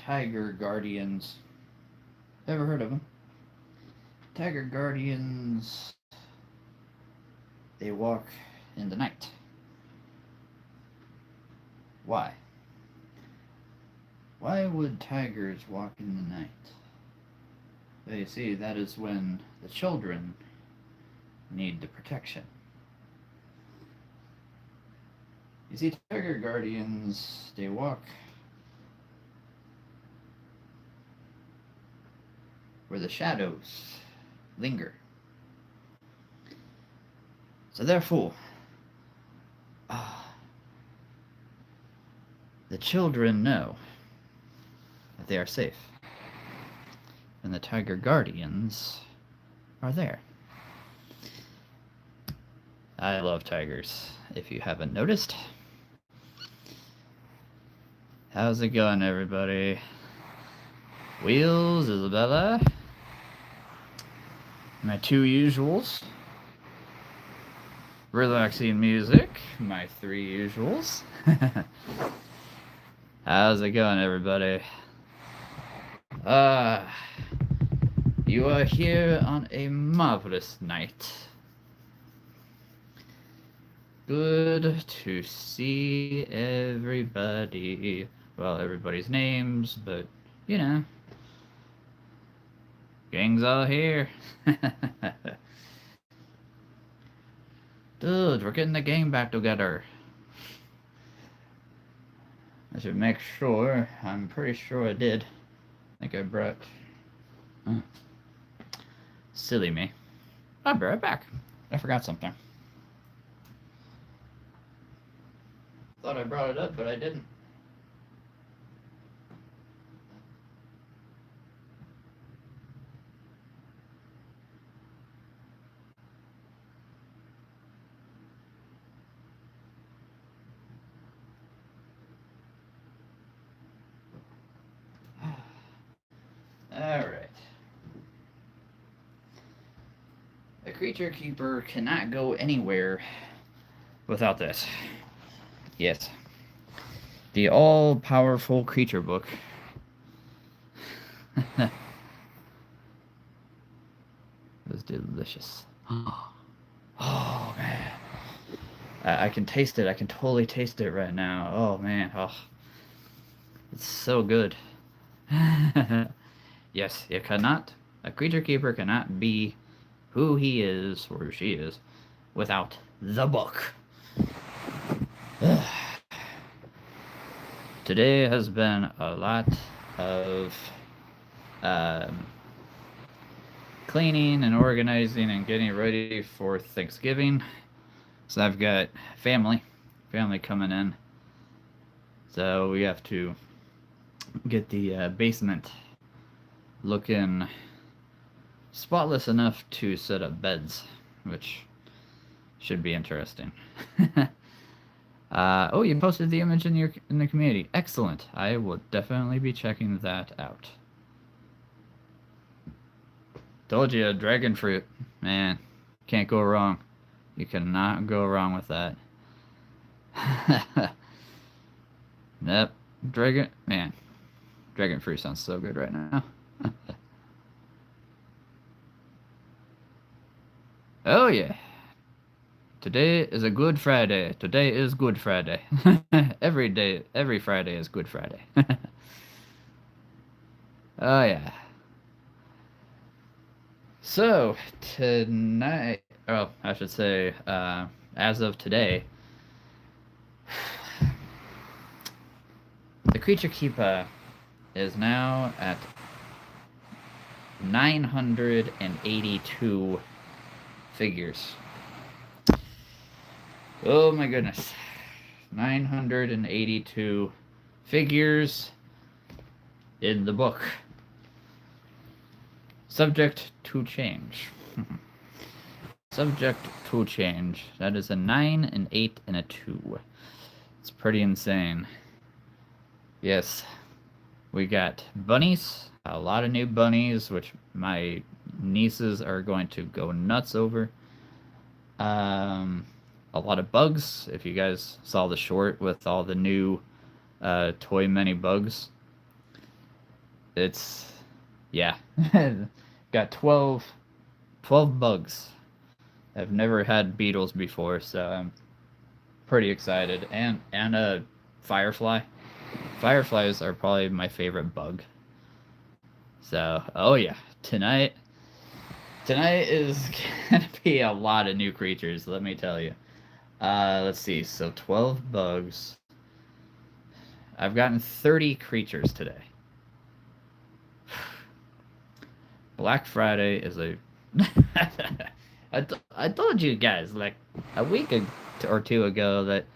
Tiger Guardians. Ever heard of them? Tiger Guardians, they walk in the night. Why? Why would tigers walk in the night? Well, you see, that is when the children need the protection. You see, tiger guardians, they walk where the shadows linger. So therefore, the children know that they are safe. And the tiger guardians are there. I love tigers, if you haven't noticed. How's it going, everybody? Wheels, Isabella. My two usuals. Relaxing music, my three usuals. How's it going, everybody? You are here on a marvelous night. Good to see everybody. Well, everybody's names, but, you know. Gang's all here. Dude, we're getting the gang back together. I should make sure. I'm pretty sure I did. I think I brought... Silly me. I'll be right back. I forgot something. Thought I brought it up, but I didn't. Alright. A creature keeper cannot go anywhere without this. Yes. The all-powerful creature book. It was delicious. Oh, man. I can taste it. I can totally taste it right now. Oh, man. Oh. It's so good. Yes, it cannot. A creature keeper cannot be who he is, or who she is, without the book. Today has been a lot of cleaning and organizing and getting ready for Thanksgiving. So I've got family coming in. So we have to get the basement looking spotless enough to set up beds, which should be interesting. Oh, you posted the image in the community. Excellent. I will definitely be checking that out. Told you, dragon fruit. Man, can't go wrong. You cannot go wrong with that. Yep. Dragon fruit sounds so good right now. Oh yeah. Today is a Good Friday. Today is Good Friday. Every Friday is Good Friday. Oh yeah. So, tonight, I should say, as of today, the Creature Keeper is now at 982 figures. Oh my goodness. 982 figures in the book. Subject to change. Subject to change. That is a 9, an 8, and a 2. It's pretty insane. Yes. We got bunnies. A lot of new bunnies, which my nieces are going to go nuts over. A lot of bugs. If you guys saw the short with all the new Toy Many bugs. it's, yeah. Got 12 bugs. I've never had beetles before, so I'm pretty excited. And a firefly. Fireflies are probably my favorite bug. So, oh yeah, tonight is gonna be a lot of new creatures, let me tell you. Let's see. So 12 bugs. I've gotten 30 creatures today. Black Friday is a. I told you guys like a week or two ago that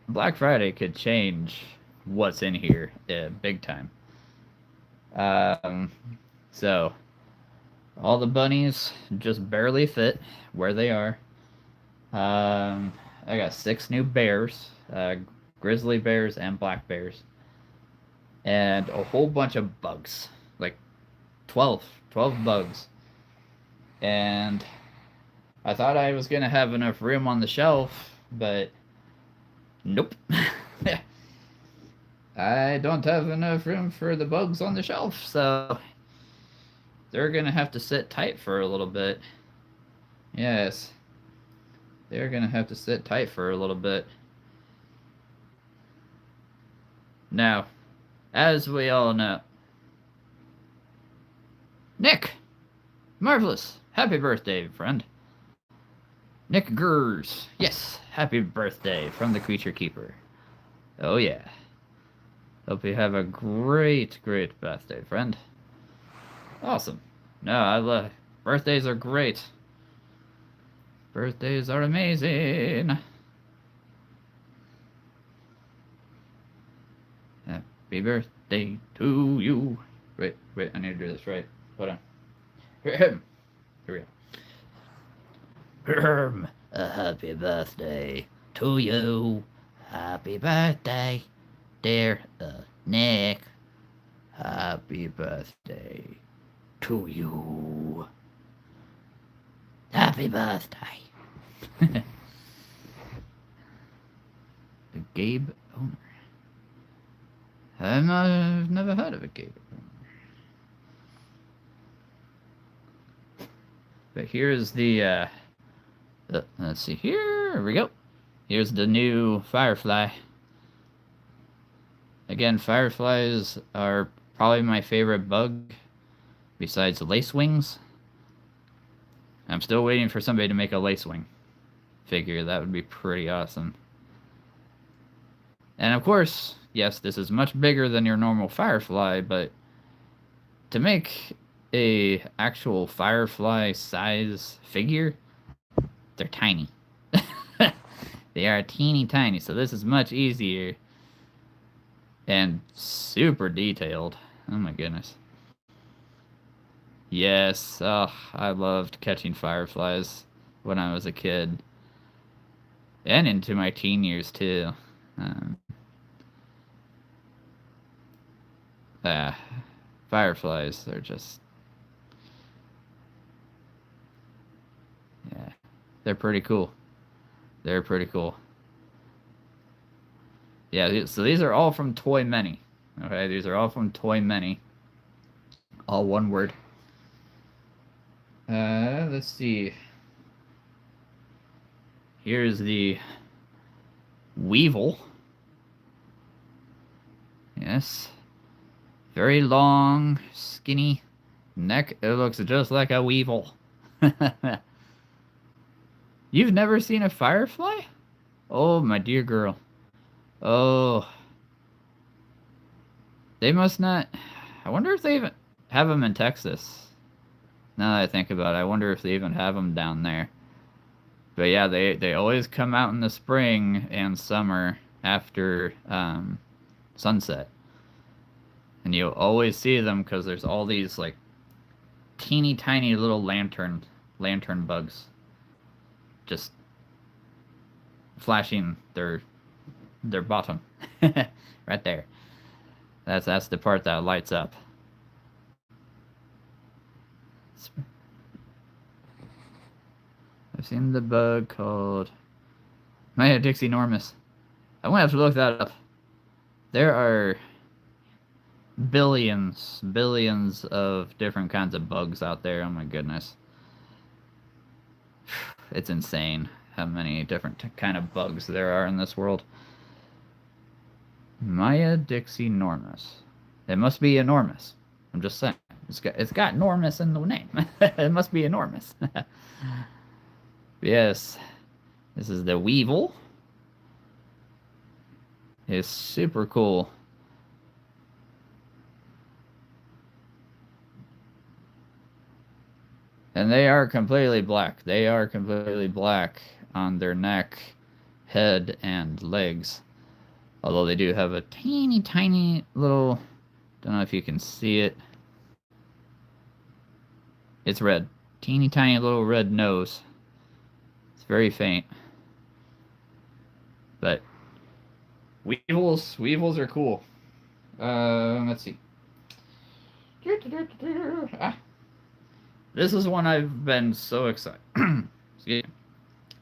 Black Friday could change what's in here big time. Um, so all the bunnies just barely fit where they are. I got 6 new bears, grizzly bears and black bears, and a whole bunch of bugs, like 12 bugs. And I thought I was gonna have enough room on the shelf, but nope. I don't have enough room for the bugs on the shelf, so they're gonna have to sit tight for a little bit. Yes, they're gonna have to sit tight for a little bit. Now, as we all know, Nick! Marvelous! Happy birthday, friend. Nick Gers. Yes, happy birthday from the Creature Keeper. Oh yeah. Hope you have a great birthday, friend. Awesome. No, I love birthdays are great. Birthdays are amazing. Happy birthday to you. Wait, I need to do this right. Hold on. Here we go. A happy birthday to you. Happy birthday, dear Nick. Happy birthday to you. Happy birthday. The Gabe owner. I've never heard of a Gabe owner. But here's the, let's see, here we go. Here's the new Firefly. Again, Fireflies are probably my favorite bug, besides Lacewings. I'm still waiting for somebody to make a Lacewing figure. That would be pretty awesome. And of course, yes, this is much bigger than your normal Firefly, but to make a actual Firefly size figure, they're tiny. They are teeny tiny, so this is much easier and super detailed. Oh my goodness. Yes, oh, I loved catching fireflies when I was a kid. And into my teen years, too. Fireflies, they're just... Yeah, they're pretty cool. They're pretty cool. Yeah, so these are all from Toy Many. Okay, these are all from Toy Many. All one word. Let's see. Here's the Weevil. Yes. Very long, skinny neck. It looks just like a weevil. You've never seen a firefly? Oh, my dear girl. Oh. They must not... I wonder if they even have them in Texas. Now that I think about it, I wonder if they even have them down there. But yeah, they always come out in the spring and summer after sunset. And you'll always see them because there's all these like teeny tiny little lantern bugs just flashing their bottom right there. That's the part that lights up. I've seen the bug called Dixie Normus. I'm gonna have to look that up. There are billions of different kinds of bugs out there. Oh my goodness. It's insane how many different kind of bugs there are in this world. Maya Dixie Normus. It must be enormous. I'm just saying. It's got enormous in the name. It must be enormous. Yes. This is the Weevil. It's super cool. And they are completely black. They are completely black on their neck, head, and legs. Although they do have a teeny tiny little, don't know if you can see it. It's red. Teeny tiny little red nose. It's very faint. But weevils are cool. Let's see. This is one I've been so excited. Excuse me.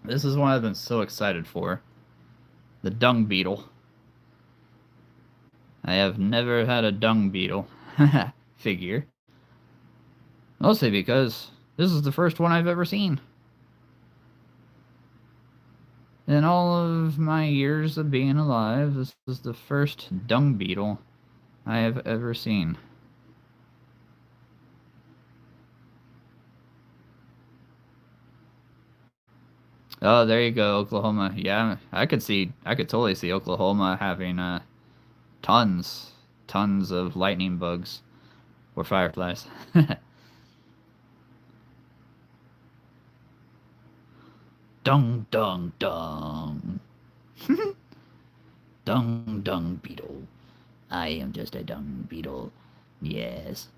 This is one I've been so excited for. The dung beetle. I have never had a dung beetle figure. Mostly because this is the first one I've ever seen. In all of my years of being alive, this is the first dung beetle I have ever seen. Oh, there you go, Oklahoma. Yeah, I could totally see Oklahoma having tons of lightning bugs or fireflies. Dung dung dung. Dung beetle. I am just a dung beetle. Yes.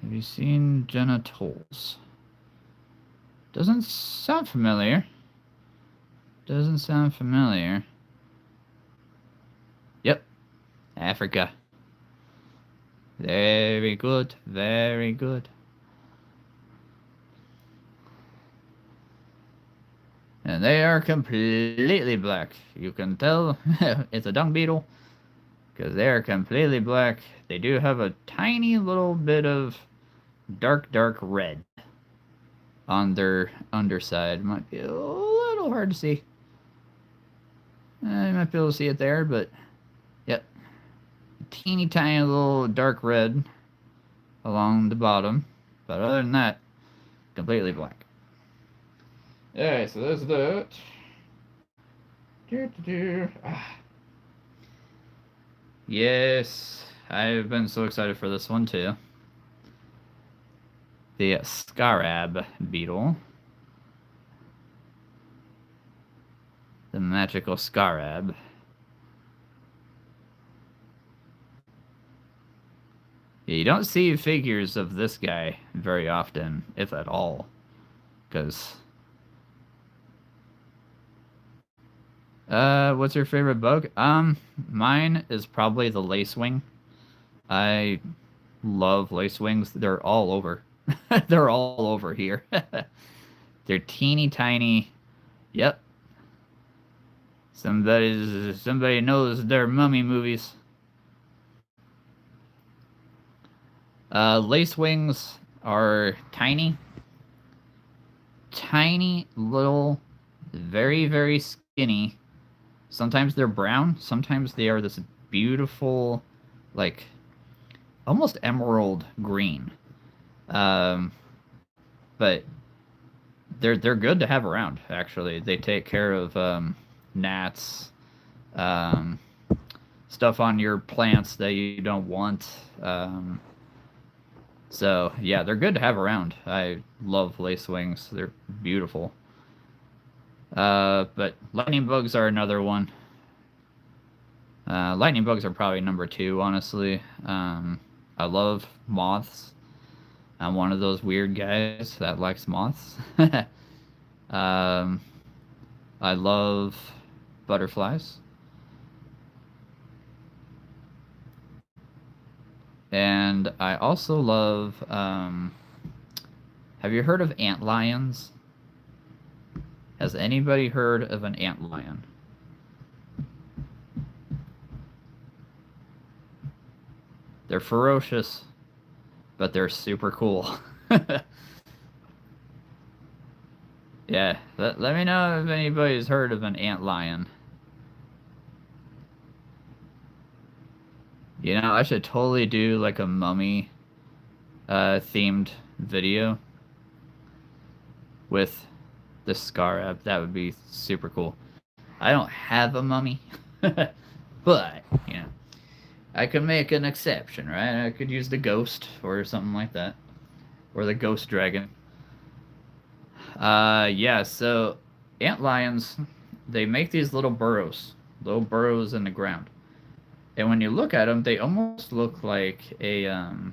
Have you seen genitals? Doesn't sound familiar. Doesn't sound familiar. Yep. Africa. Very good. Very good. And they are completely black. You can tell it's a dung beetle because they are completely black. They do have a tiny little bit of dark red on their underside. Might be a little hard to see. You might be able to see it there, but yep. Teeny tiny little dark red along the bottom. But other than that, completely black. Alright, so there's that. Yes, I've been so excited for this one too. The Scarab beetle. The magical Scarab. Yeah, you don't see figures of this guy very often, if at all. Because what's your favorite bug? Mine is probably the lacewing. I love lacewings. They're all over. They're all over here. They're teeny tiny. Yep. Somebody knows their mummy movies. Lacewings are tiny. Tiny little, very skinny. Sometimes they're brown, sometimes they are this beautiful, like, almost emerald green. But they're good to have around, actually. They take care of gnats, stuff on your plants that you don't want. So, yeah, they're good to have around. I love lacewings. They're beautiful. But lightning bugs are another one. Lightning bugs are probably number 2, honestly. I love moths. I'm one of those weird guys that likes moths. I love butterflies. And I also love, have you heard of antlions? Has anybody heard of an antlion? They're ferocious, but they're super cool. Yeah, let me know if anybody's heard of an antlion. You know, I should totally do like a mummy themed video with the scarab. That would be super cool. I don't have a mummy, but you know, I could make an exception, right? I could use the ghost or something like that, or the ghost dragon. Yeah. So antlions, they make these little burrows in the ground, and when you look at them, they almost look like a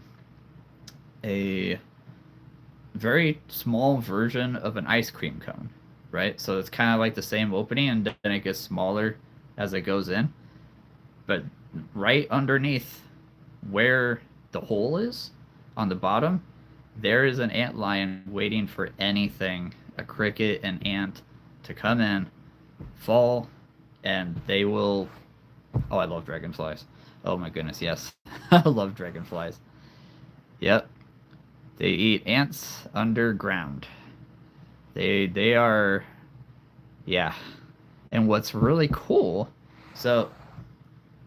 very small version of an ice cream cone, right? So it's kind of like the same opening, and then it gets smaller as it goes in. But right underneath where the hole is on the bottom, there is an antlion waiting for anything, a cricket, an ant, to come in, fall, and they will. Oh, I love dragonflies. Oh my goodness, yes. I love dragonflies. Yep. They eat ants underground. They are, yeah. And what's really cool, so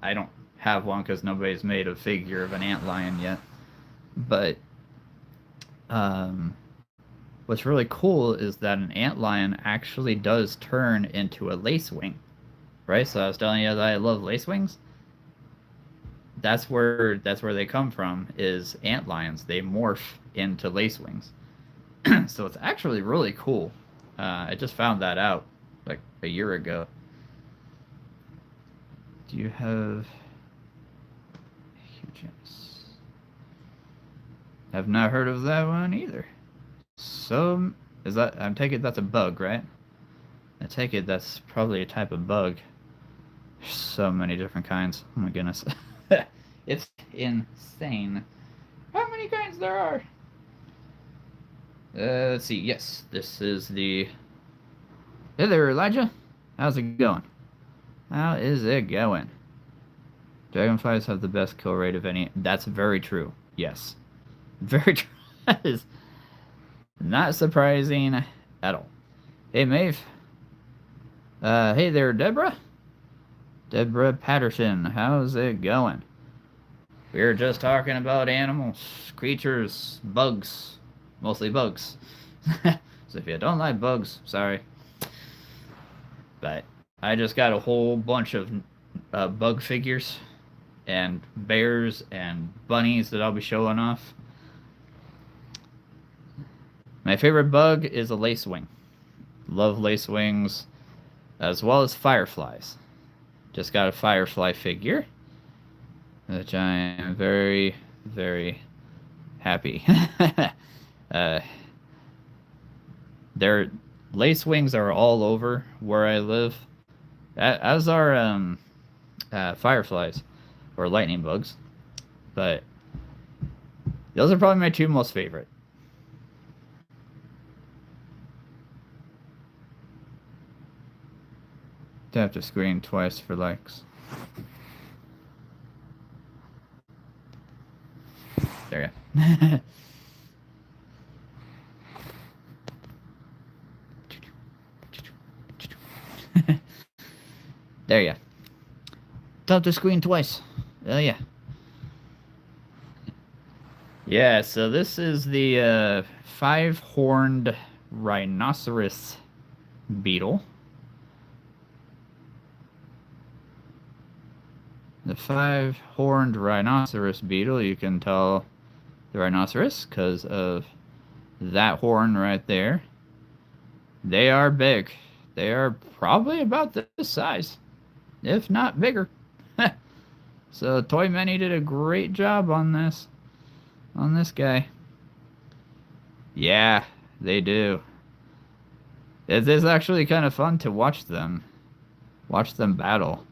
I don't have one because nobody's made a figure of an antlion yet. But what's really cool is that an antlion actually does turn into a lacewing, right? So I was telling you that I love lacewings. That's where they come from. Is antlions? They morph into lacewings. So it's actually really cool. I just found that out like a year ago. Do you have Hugens? Have not heard of that one either. So is that? I take it that's a bug, right? I take it that's probably a type of bug. There's so many different kinds. Oh my goodness. It's insane how many kinds there are. Let's see. Yes, this is the. Hey there, Elijah. How's it going? How is it going? Dragonflies have the best kill rate of any. That's very true. Yes. Very true. That is not surprising at all. Hey, Maeve. Hey there, Deborah. Deborah Patterson. How's it going? We were just talking about animals, creatures, bugs. Mostly bugs. So if you don't like bugs, sorry. But I just got a whole bunch of bug figures and bears and bunnies that I'll be showing off. My favorite bug is a lacewing. Love lacewings, as well as fireflies. Just got a firefly figure, which I am very, very happy. Their lacewings are all over where I live, as are fireflies or lightning bugs. But those are probably my two most favorite. Tap the screen twice for likes. There you go. There you go. Tap the screen twice. Oh yeah. Yeah, so this is the five-horned rhinoceros beetle. The five-horned rhinoceros beetle, you can tell the rhinoceros because of that horn right there. They are big. They are probably about this size, if not bigger. So Toy Many did a great job on this guy. Yeah, they do. It is actually kind of fun to watch them battle.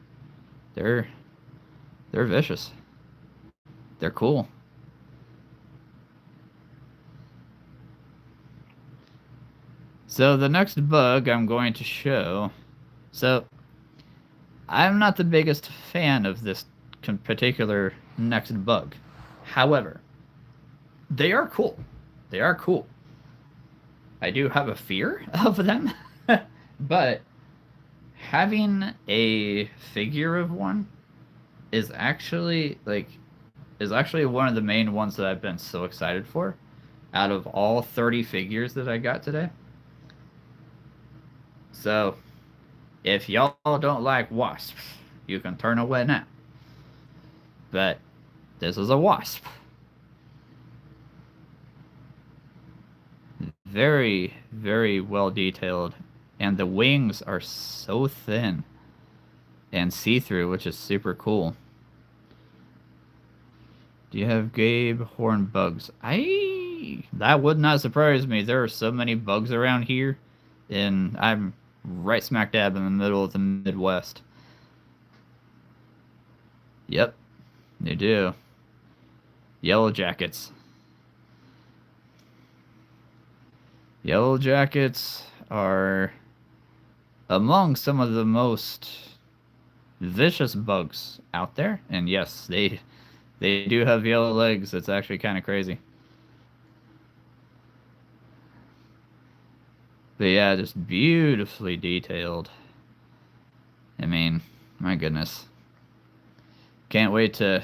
They're vicious. They're cool. So the next bug I'm going to show. So I'm not the biggest fan of this particular next bug. However, they are cool. They are cool. I do have a fear of them, but having a figure of one is actually one of the main ones that I've been so excited for out of all 30 figures that I got today. So, if y'all don't like wasps, you can turn away now. But this is a wasp. Very, very well detailed. And the wings are so thin and see-through, which is super cool. Do you have Gabe horn bugs? That would not surprise me. There are so many bugs around here, and I'm right smack dab in the middle of the Midwest. Yep, they do. Yellow jackets. Yellow jackets are among some of the most vicious bugs out there, and yes, they do have yellow legs. It's actually kind of crazy. But yeah, just beautifully detailed. I mean, my goodness. Can't wait to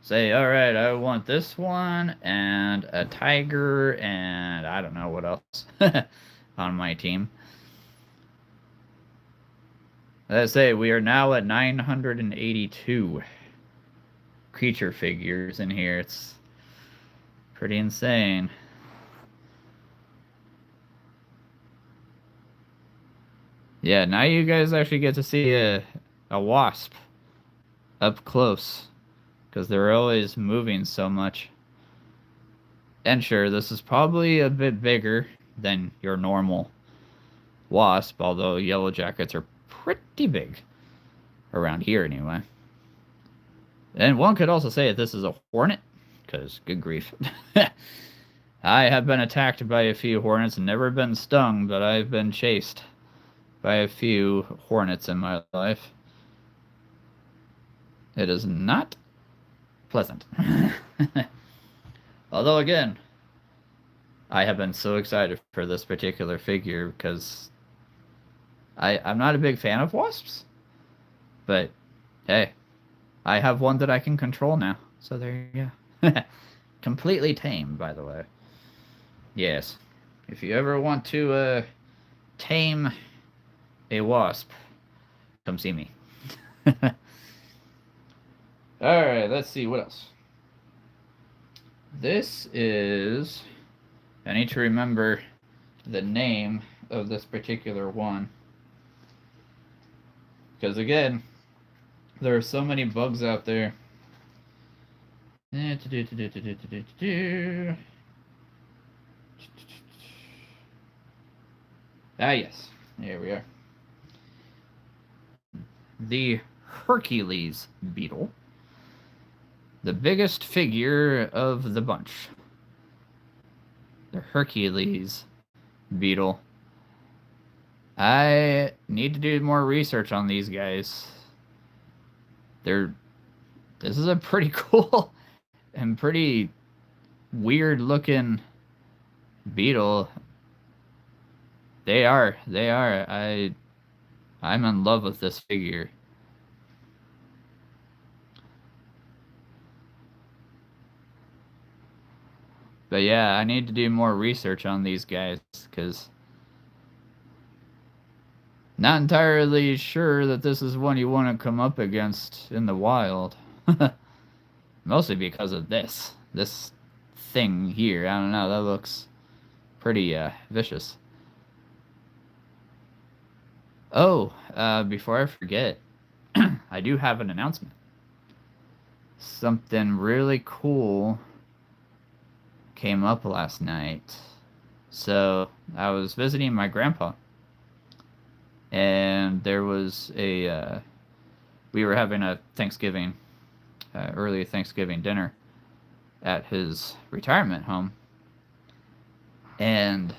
say, all right, I want this one and a tiger and I don't know what else on my team. Let's say we are now at 982 creature figures in here. It's pretty insane. Yeah, now you guys actually get to see a wasp up close because they're always moving so much. And sure, this is probably a bit bigger than your normal wasp, although yellow jackets are pretty big around here anyway. And one could also say that this is a hornet, because good grief. I have been attacked by a few hornets and never been stung, but I've been chased by a few hornets in my life. It is not pleasant. Although, again, I have been so excited for this particular figure because I'm not a big fan of wasps. But, hey, I have one that I can control now. So there you go. Completely tame, by the way. Yes. If you ever want to tame a wasp, come see me. Alright, let's see, what else? This is... I need to remember the name of this particular one. Because again, there are so many bugs out there. Ah, yes. Here we are. The Hercules beetle. The biggest figure of the bunch. The Hercules beetle. I need to do more research on these guys. This is a pretty cool and pretty weird looking beetle. They are. I'm in love with this figure. But yeah, I need to do more research on these guys, because not entirely sure that this is one you want to come up against in the wild. Mostly because of this thing here. I don't know, that looks pretty vicious. Oh, before I forget, I do have an announcement. Something really cool came up last night. So I was visiting my grandpa, and there was we were having a Thanksgiving, early Thanksgiving dinner at his retirement home, and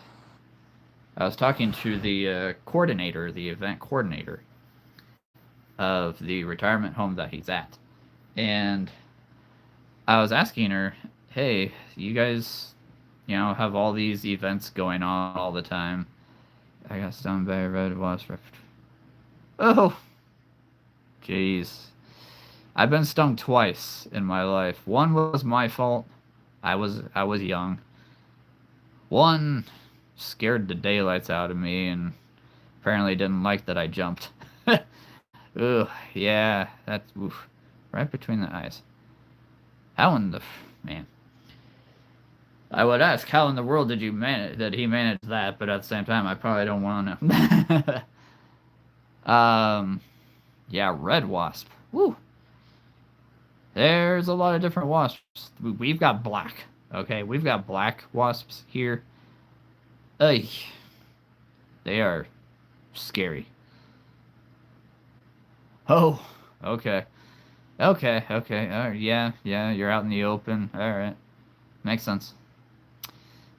I was talking to the event coordinator of the retirement home that he's at, and I was asking her, hey, you guys, have all these events going on all the time. I got stung by a red wasp. Oh, jeez. I've been stung twice in my life. One was my fault. I was young. One scared the daylights out of me and apparently didn't like that I jumped. Ugh, yeah, that's oof, right between the eyes. How in the man? I would ask how in the world did you manage that he managed that, but at the same time, I probably don't want to know. Yeah, red wasp. Woo. There's a lot of different wasps. We've got black. Okay, we've got black wasps here. Ugh, they are scary. Oh, okay. Okay. Yeah, you're out in the open. Alright. Makes sense.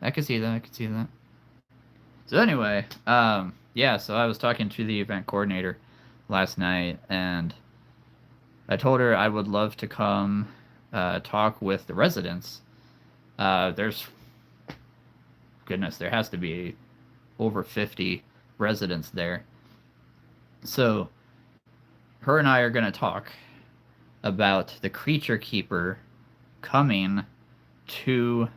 I can see that. So anyway, yeah, so I was talking to the event coordinator last night, and I told her I would love to come talk with the residents. There's, goodness, there has to be over 50 residents there. So her and I are going to talk about the creature keeper coming to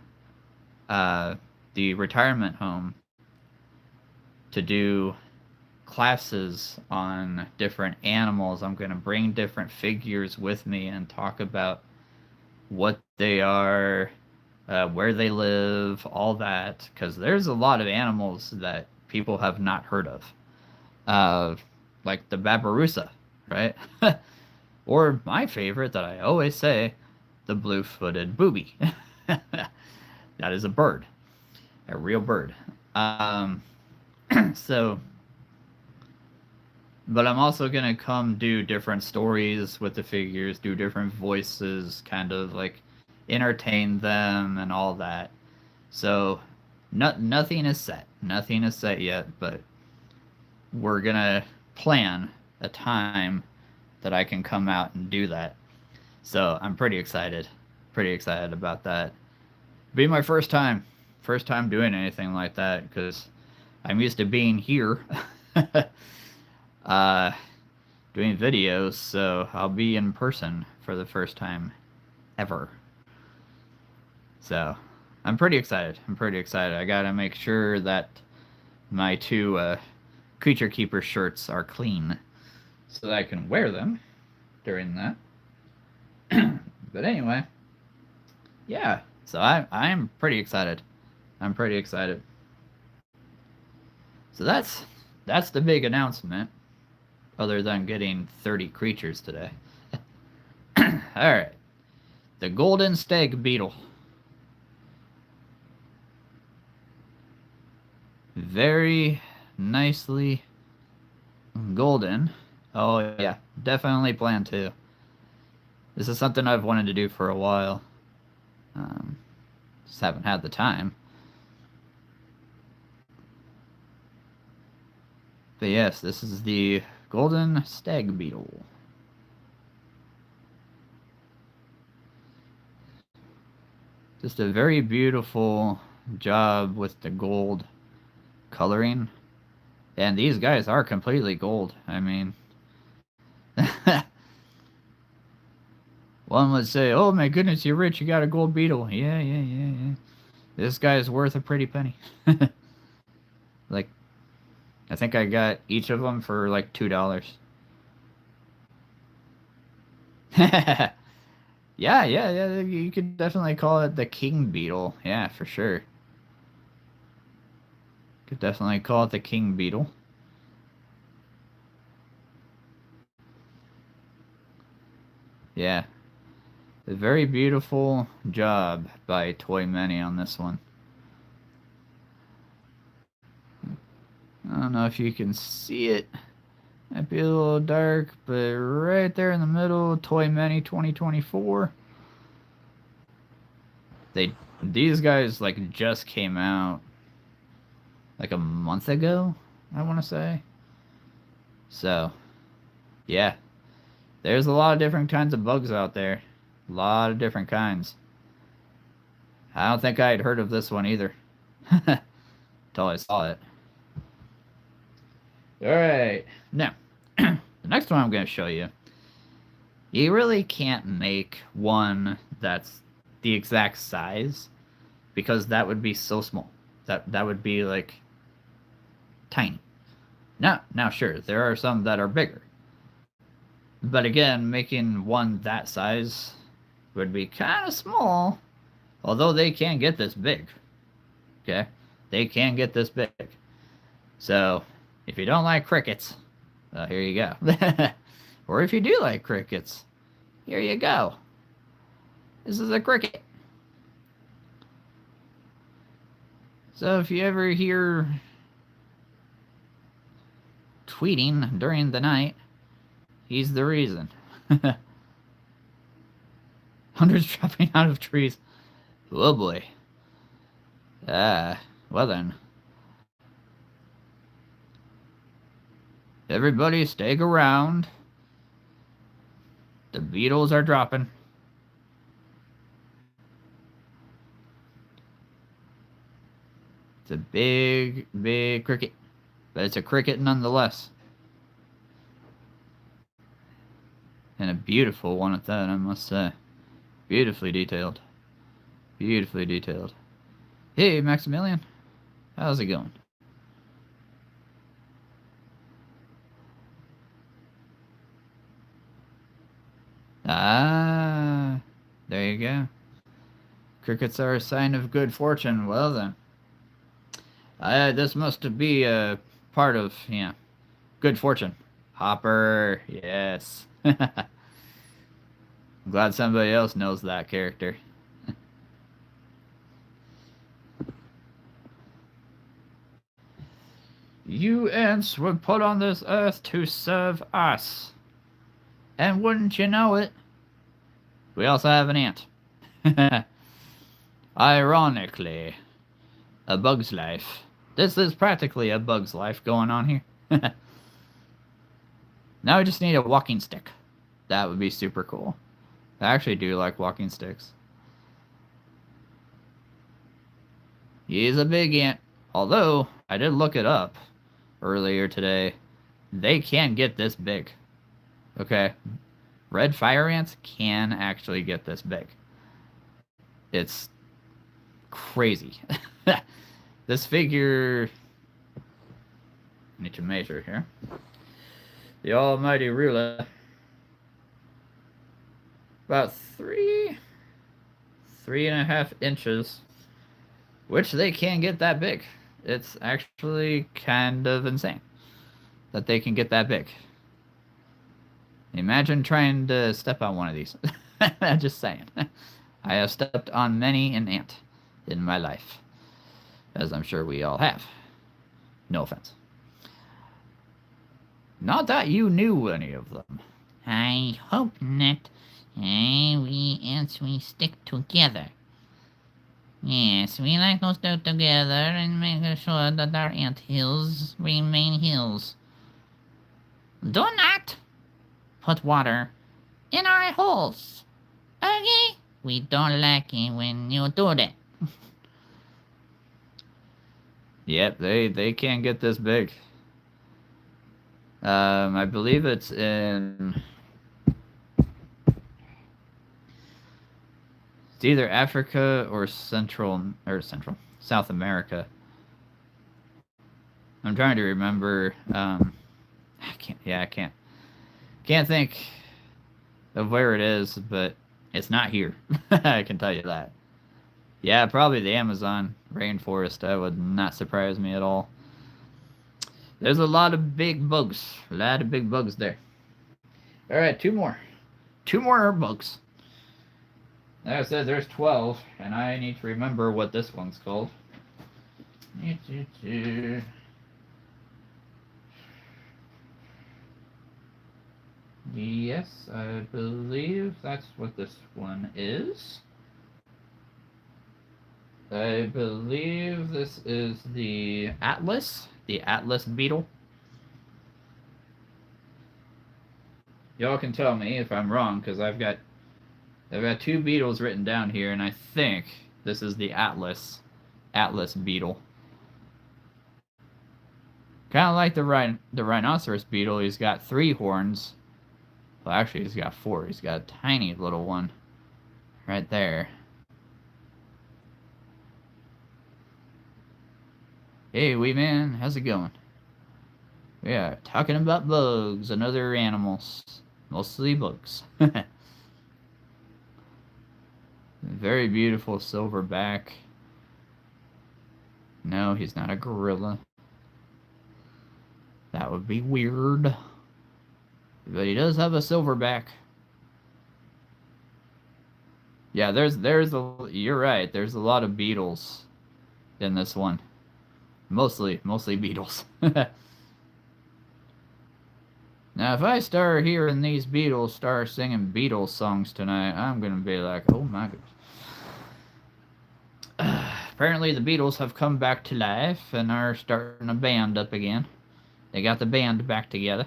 the retirement home to do classes on different animals. I'm going to bring different figures with me and talk about what they are, where they live, all that, because there's a lot of animals that people have not heard of, like the Babirusa, right? Or my favorite that I always say, the blue-footed booby. That is a bird, a real bird. So, but I'm also gonna come do different stories with the figures, do different voices, kind of like entertain them and all that. So, nothing is set. Nothing is set yet, but we're gonna plan a time that I can come out and do that. So I'm pretty excited. Pretty excited about that. Be my first time doing anything like that because I'm used to being here, uh, doing videos. So I'll be in person for the first time ever. So I'm pretty excited. I gotta make sure that my two creature keeper shirts are clean so that I can wear them during that. But anyway, yeah. So I'm pretty excited. I'm pretty excited. So that's the big announcement. Other than getting 30 creatures today. All right, the golden stag beetle. Very nicely golden. Oh yeah, definitely plan to. This is something I've wanted to do for a while. Just haven't had the time. But yes, this is the golden stag beetle. Just a very beautiful job with the gold coloring. And these guys are completely gold. I mean, one would say, oh my goodness, you're rich, you got a gold beetle. Yeah. This guy is worth a pretty penny. Like, I think I got each of them for like $2. Yeah. You could definitely call it the king beetle. Yeah, for sure. Could definitely call it the king beetle. Yeah. A very beautiful job by Toy Many on this one. I don't know if you can see it. Might be a little dark, but right there in the middle, Toy Many 2024. These guys like just came out like a month ago, I want to say. So, yeah. There's a lot of different kinds of bugs out there. A lot of different kinds. I don't think I had heard of this one either. Until I saw it. Alright, now, the next one I'm going to show you. You really can't make one that's the exact size, because that would be so small. That would be like tiny. Now sure, there are some that are bigger. But again, making one that size would be kind of small, although they can get this big. Okay? They can get this big. So, if you don't like crickets, well, here you go. Or if you do like crickets, here you go. This is a cricket. So if you ever hear tweeting during the night, he's the reason. Hundreds dropping out of trees. Oh boy. Well then. Everybody stay around. The beetles are dropping. It's a big, big cricket. But it's a cricket nonetheless. And a beautiful one at that, I must say. Beautifully detailed. Beautifully detailed. Hey, Maximilian. How's it going? Ah, there you go. Crickets are a sign of good fortune. Well then. This must be a part of, good fortune. Hopper, yes. I'm glad somebody else knows that character. You ants were put on this earth to serve us. And wouldn't you know it, we also have an ant. Ironically, a bug's life. This is practically a bug's life going on here. Now we just need a walking stick. That would be super cool. I actually do like walking sticks. He's a big ant. Although, I did look it up earlier today. They can get this big. Okay? Red fire ants can actually get this big. It's crazy. This figure... I need to measure here. The almighty ruler. About 3.5 inches. Which they can get that big. It's actually kind of insane that they can get that big. Imagine trying to step on one of these. Just saying. I have stepped on many an ant in my life, as I'm sure we all have. No offense. Not that you knew any of them. I hope not. We ants, we stick together. Yes, we like to stick together and make sure that our ant hills remain hills. Do not put water in our holes. Okay? We don't like it when you do that. Yep, they can get this big. I believe it's in... It's either Africa or South America. I'm trying to remember. I can't think of where it is, but it's not here. I can tell you that. Yeah, probably the Amazon rainforest. That would not surprise me at all. There's a lot of big bugs. A lot of big bugs there. Alright, two more. Two more bugs. Like I said, there's 12, and I need to remember what this one's called. Yes, I believe that's what this one is. I believe this is the Atlas beetle. Y'all can tell me if I'm wrong, because I've got two beetles written down here, and I think This is the Atlas beetle. Kind of like the rhinoceros beetle. He's got 3 horns. Well, actually, he's got 4. He's got a tiny little one right there. Hey, wee man, how's it going? We are talking about bugs and other animals. Mostly bugs. Very beautiful silverback. No, he's not a gorilla. That would be weird. But he does have a silverback. Yeah, you're right. There's a lot of beetles in this one. Mostly beetles. Now, if I start hearing these Beatles start singing Beatles songs tonight, I'm gonna be like, oh my goodness. Apparently the Beatles have come back to life and are starting a band up again. They got the band back together.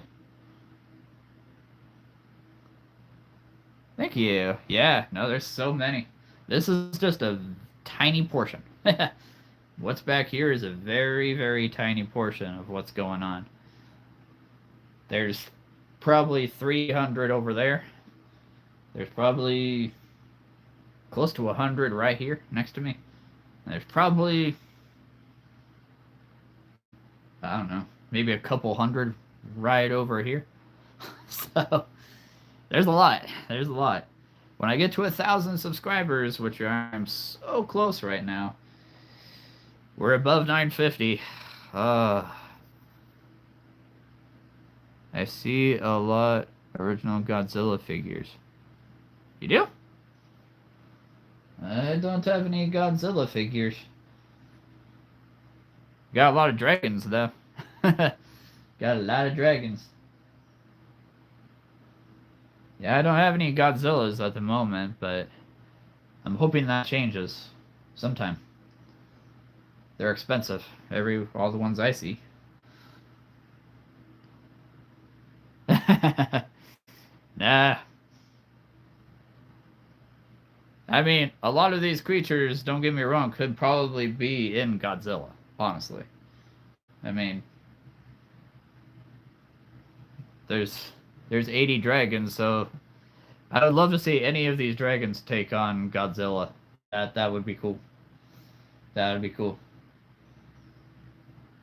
Thank you. Yeah, no, there's so many. This is just a tiny portion. What's back here is a very, very tiny portion of what's going on. There's probably 300 over there. There's probably close to 100 right here next to me. There's probably, I don't know, maybe a couple hundred right over here. So there's a lot. There's a lot. When I get to 1,000 subscribers, which I'm so close right now, we're above 950. I see a lot original Godzilla figures. You do? I don't have any Godzilla figures. Got a lot of dragons, though. Got a lot of dragons. Yeah, I don't have any Godzillas at the moment, but I'm hoping that changes sometime. They're expensive. All the ones I see. Nah. I mean, a lot of these creatures, don't get me wrong, could probably be in Godzilla, honestly. I mean, there's 80 dragons, so I would love to see any of these dragons take on Godzilla. That would be cool. That would be cool.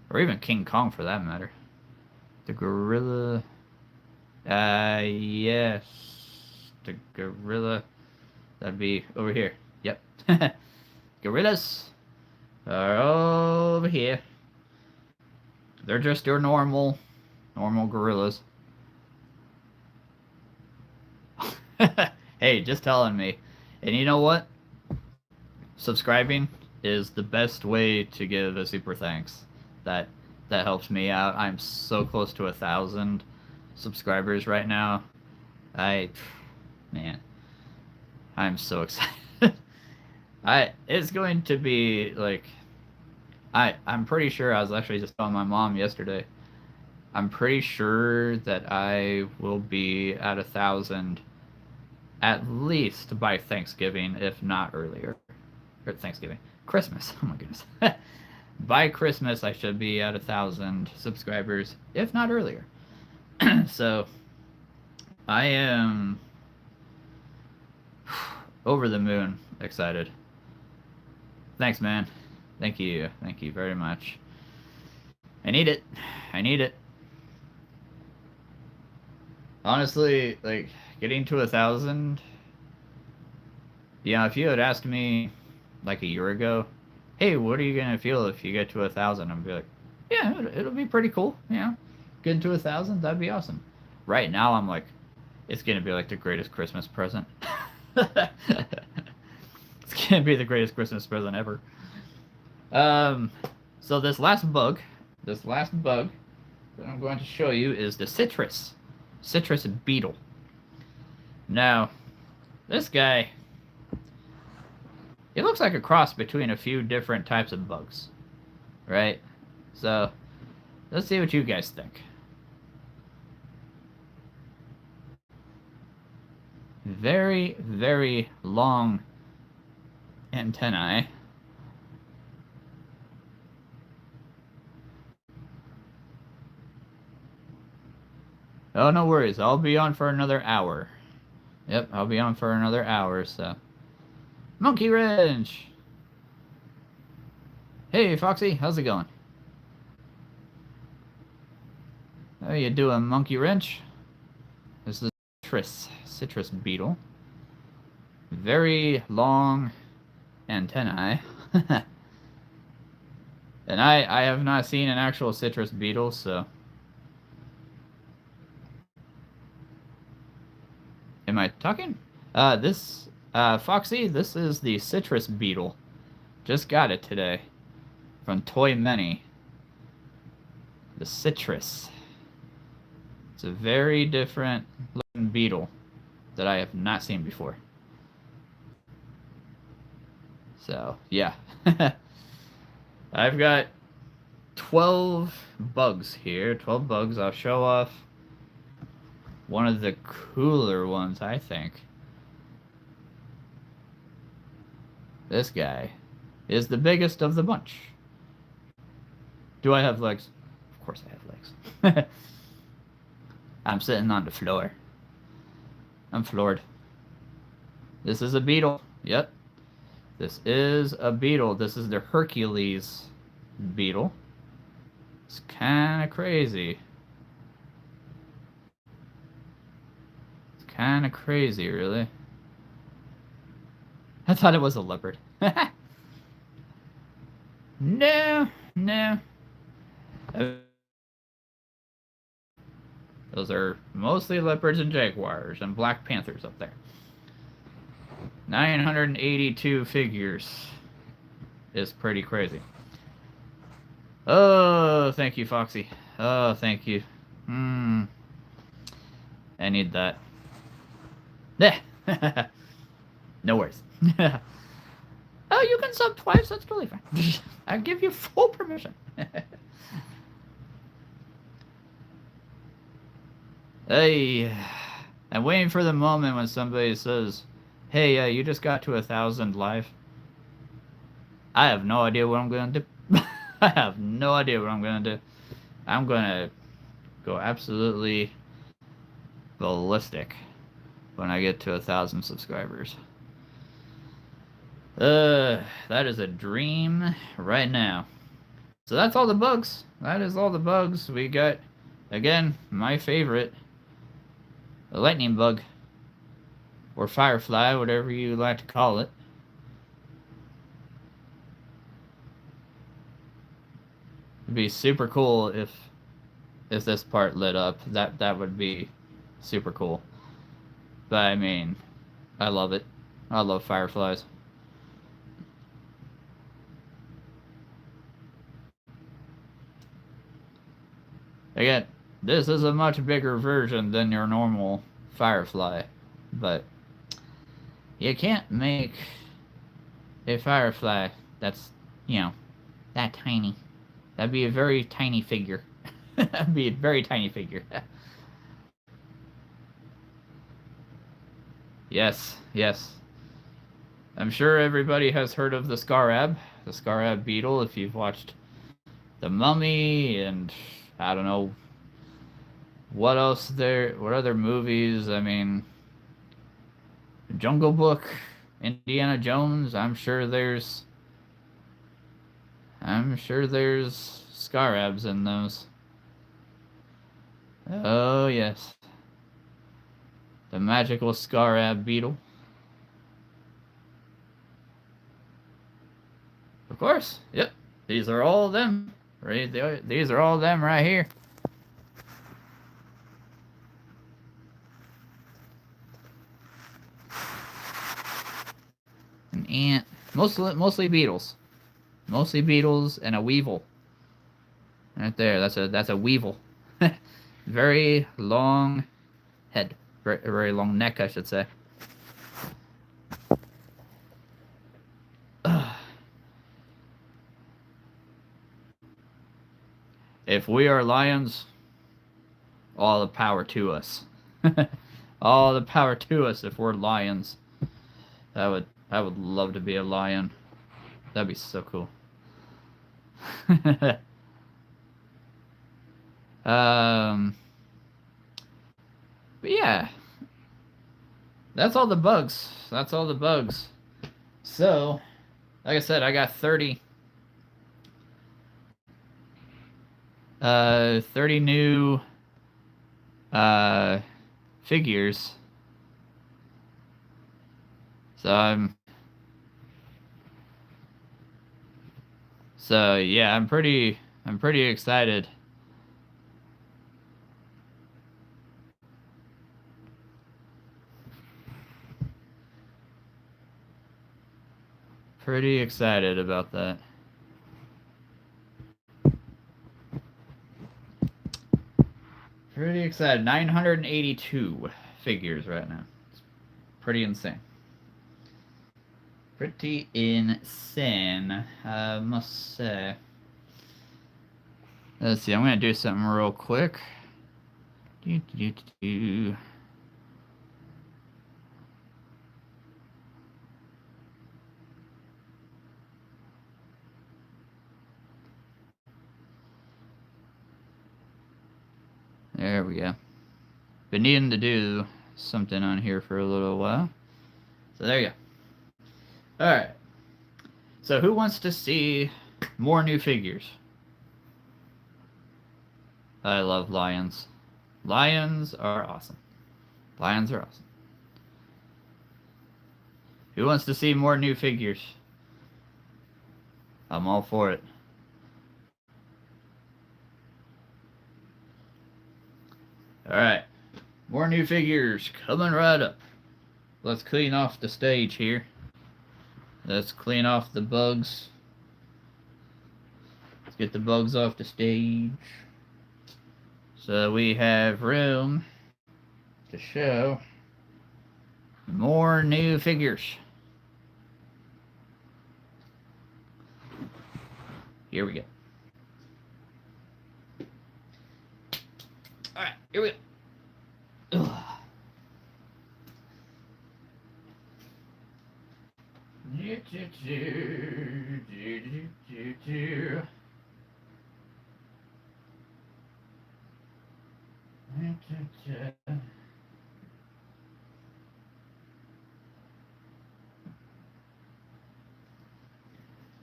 Or even King Kong, for that matter. The gorilla... yes. The gorilla. That'd be over here. Yep. Gorillas are over here. They're just your normal gorillas. Hey, just telling me. And you know what? Subscribing is the best way to give a super thanks. That helps me out. I'm so close to 1,000 subscribers right now. Man, I'm so excited. It's going to be like, I'm pretty sure, I was actually just telling my mom yesterday, I'm pretty sure that I will be at 1,000 at least by Thanksgiving, if not earlier. Or Thanksgiving. Christmas. Oh my goodness. By Christmas, I should be at 1,000 subscribers, if not earlier. So, I am over the moon excited. Thanks, man. Thank you. Thank you very much. I need it. I need it. Honestly, like, getting to 1,000, if you had asked me, like, a year ago, hey, what are you gonna feel if you get to 1,000? I'd be like, yeah, it'll be pretty cool. Getting to 1,000, that'd be awesome. Right now, I'm like, it's gonna be like the greatest Christmas present. It's gonna be the greatest Christmas present ever. So this last bug that I'm going to show you is the citrus beetle. Now, this guy, it looks like a cross between a few different types of bugs, right? So, let's see what you guys think. Very, very long antennae. Oh, no worries. I'll be on for another hour. Yep, I'll be on for another hour, so. Monkey Wrench! Hey, Foxy, how's it going? How you doing, Monkey Wrench? This is citrus beetle. Very long antennae. And I have not seen an actual citrus beetle, so. Am I talking? Foxy, this is the citrus beetle. Just got it today. From Toy Many. The citrus. It's a very different looking beetle that I have not seen before. So, yeah. I've got 12 bugs here. 12 bugs. I'll show off one of the cooler ones, I think. This guy is the biggest of the bunch. Do I have legs? Of course I have legs. I'm sitting on the floor. I'm floored. This is a beetle. Yep. This is a beetle. This is the Hercules beetle. It's kind of crazy. It's kind of crazy, really. I thought it was a leopard. No, no. Those are mostly leopards and jaguars and black panthers up there. 982 figures is pretty crazy. Oh, thank you, Foxy. Oh, thank you. I need that. No worries. Oh, you can sub twice. That's totally fine. I give you full permission. Hey, I'm waiting for the moment when somebody says, "Hey, you just got to 1,000 live." I have no idea what I'm gonna do. I have no idea what I'm gonna do. I'm gonna go absolutely ballistic when I get to 1,000 subscribers. That is a dream right now. So that's all the bugs. That is all the bugs. We got, again, my favorite, the lightning bug, or firefly, whatever you like to call it. It'd be super cool if this part lit up. That would be super cool. But I mean, I love it. I love fireflies. Again, this is a much bigger version than your normal firefly, but you can't make a firefly that's, you know, That tiny. that'd be a very tiny figure. That'd be a very tiny figure. Yes, yes. I'm sure everybody has heard of the Scarab beetle, if you've watched The Mummy, and I don't know what else what other movies, I mean, Jungle Book, Indiana Jones, I'm sure there's Scarabs in those. Oh yes. The magical Scarab beetle. Of course, yep. These are all them. Right? These are all them right here. An ant. Mostly beetles. Mostly beetles and a weevil. Right there. That's a weevil. Very long head. Very long neck, I should say. If we are lions, all the power to us. All the power to us if we're lions. That I would love to be a lion. That'd be so cool. um, but yeah, that's all the bugs. That's all the bugs. So, like I said, I got 30 new figures. So yeah, I'm pretty excited. Pretty excited about that. Pretty excited. 982 figures right now. It's pretty insane. Pretty insane, I must say. Let's see, I'm going to do something real quick. There we go. Been needing to do something on here for a little while. So there you go. Alright. So who wants to see more new figures? I love lions. Lions are awesome. Lions are awesome. Who wants to see more new figures? I'm all for it. Alright. More new figures coming right up. Let's clean off the stage here. Let's clean off the bugs. Let's get the bugs off the stage. So we have room to show more new figures. Here we go. Alright, here we go. Ugh.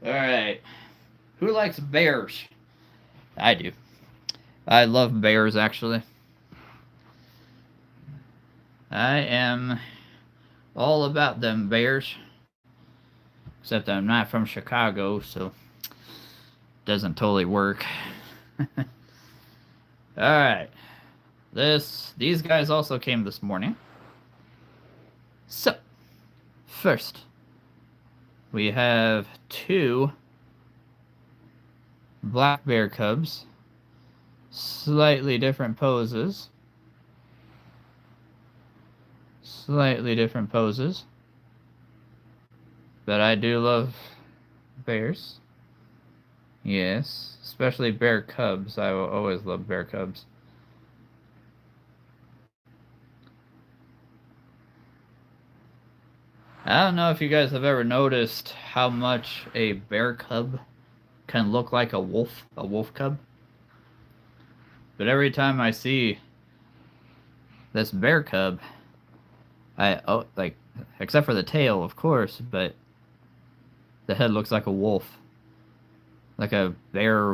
Alright. Who likes bears? I do. I love bears, actually. I am all about them bears. Except I'm not from Chicago, so it doesn't totally work. Alright. These guys also came this morning. So, first, we have 2 black bear cubs. Slightly different poses. Slightly different poses. But I do love bears. Yes, especially bear cubs. I will always love bear cubs. I don't know if you guys have ever noticed how much a bear cub can look like a wolf cub. But every time I see this bear cub, except for the tail, of course, but the head looks like a wolf. Like a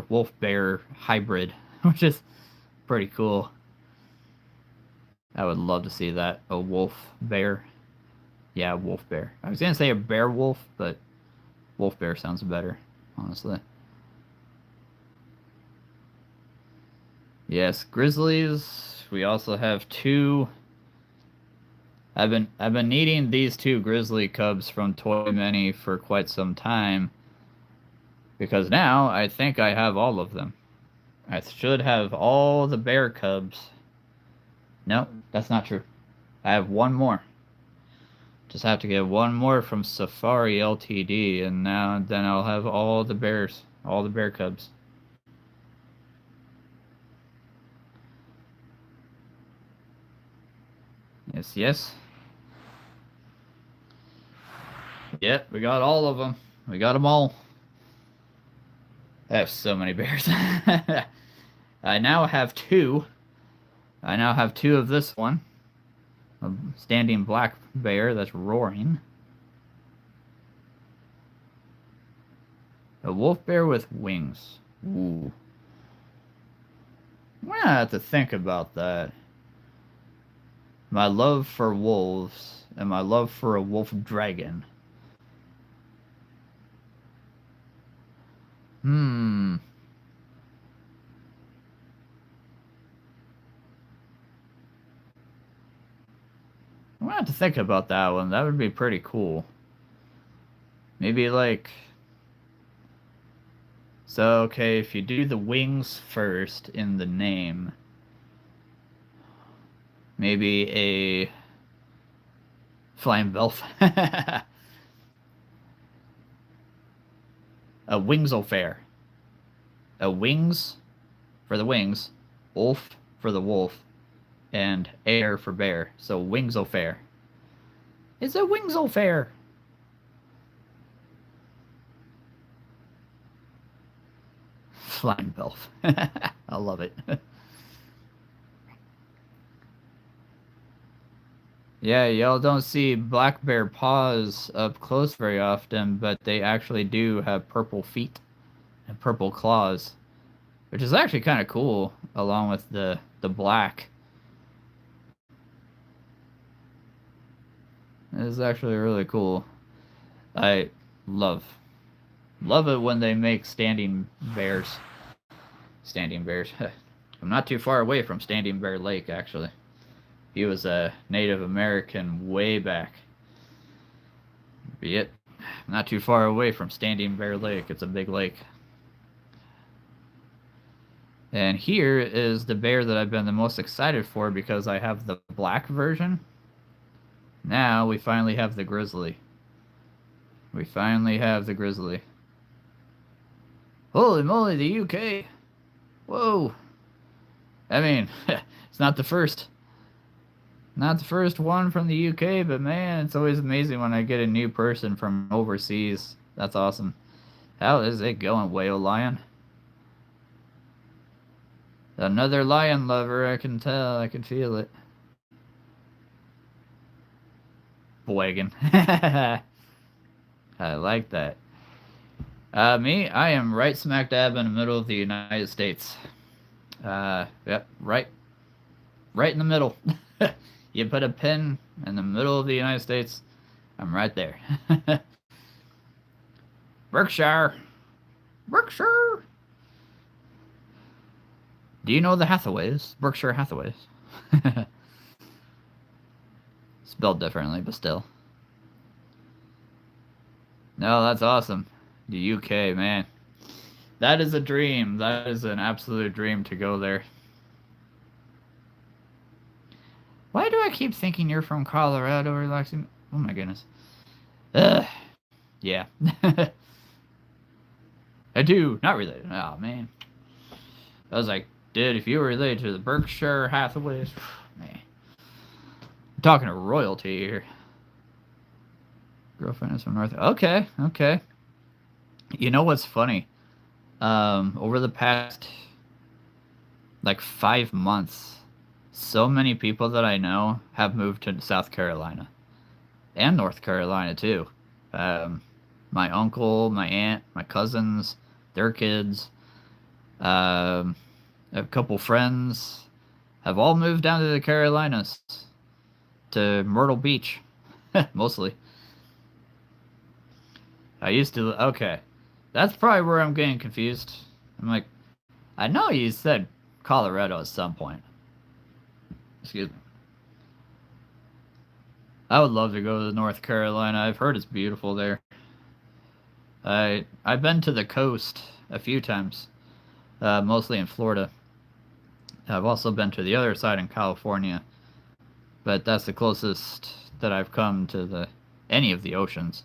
wolf-bear hybrid, which is pretty cool. I would love to see that. A wolf-bear. Yeah, wolf-bear. I was going to say a bear-wolf, but wolf-bear sounds better, honestly. Yes, grizzlies. We also have 2. I've been needing these 2 grizzly cubs from Toy Mini for quite some time. Because now, I think I have all of them. I should have all the bear cubs. No, that's not true. I have 1 more. Just have to get 1 more from Safari Ltd. And then I'll have all the bear cubs. Yes, yes. Yep, we got all of them. We got them all. I have so many bears. I now have two. I now have two of this one. A standing black bear that's roaring. A wolf bear with wings. Ooh. I'm gonna have to think about that. My love for wolves and my love for a wolf dragon. I'm gonna have to think about that one. That would be pretty cool. Maybe like... So, okay, if you do the wings first in the name, maybe a flying elf. A Wingsulfare. A wings for the wings, wolf for the wolf, and air for bear. So Wingsulfare. It's a Wingsulfare. Flying elf. I love it. Yeah, y'all don't see black bear paws up close very often, but they actually do have purple feet and purple claws, which is actually kind of cool, along with the black. It is actually really cool. I love it when they make standing bears. Standing bears. I'm not too far away from Standing Bear Lake, actually. He was a Native American way back. Yet, not too far away from Standing Bear Lake. It's a big lake. And here is the bear that I've been the most excited for because I have the black version. Now we finally have the grizzly. We finally have the grizzly. Holy moly, the UK! Whoa! I mean, it's not the first one from the UK, but man, it's always amazing when I get a new person from overseas. That's awesome. How is it going, Whale Lion? Another lion lover, I can tell. I can feel it. Wagon. I like that. Me, I am right smack dab in the middle of the United States. Yep, right in the middle. You put a pin in the middle of the United States, I'm right there. Berkshire. Do you know the Hathaways? Berkshire Hathaways. Spelled differently, but still. No, that's awesome. The UK, man. That is a dream. That is an absolute dream to go there. Why do I keep thinking you're from Colorado, relaxing? Oh my goodness. Ugh. Yeah. I do. Not related. Oh, man. I was like, dude, if you were related to the Berkshire Hathaways, man. I'm talking to royalty here. Girlfriend is from North. Okay. You know what's funny? Over the past, like, 5 months, so many people that I know have moved to South Carolina. And North Carolina, too. My uncle, my aunt, my cousins, their kids, a couple friends have all moved down to the Carolinas, to Myrtle Beach, mostly. I used to... Okay, that's probably where I'm getting confused. I'm like, I know you said Colorado at some point. Excuse me. I would love to go to North Carolina. I've heard it's beautiful there. I've been to the coast a few times, mostly in Florida. I've also been to the other side in California, but that's the closest that I've come to any of the oceans.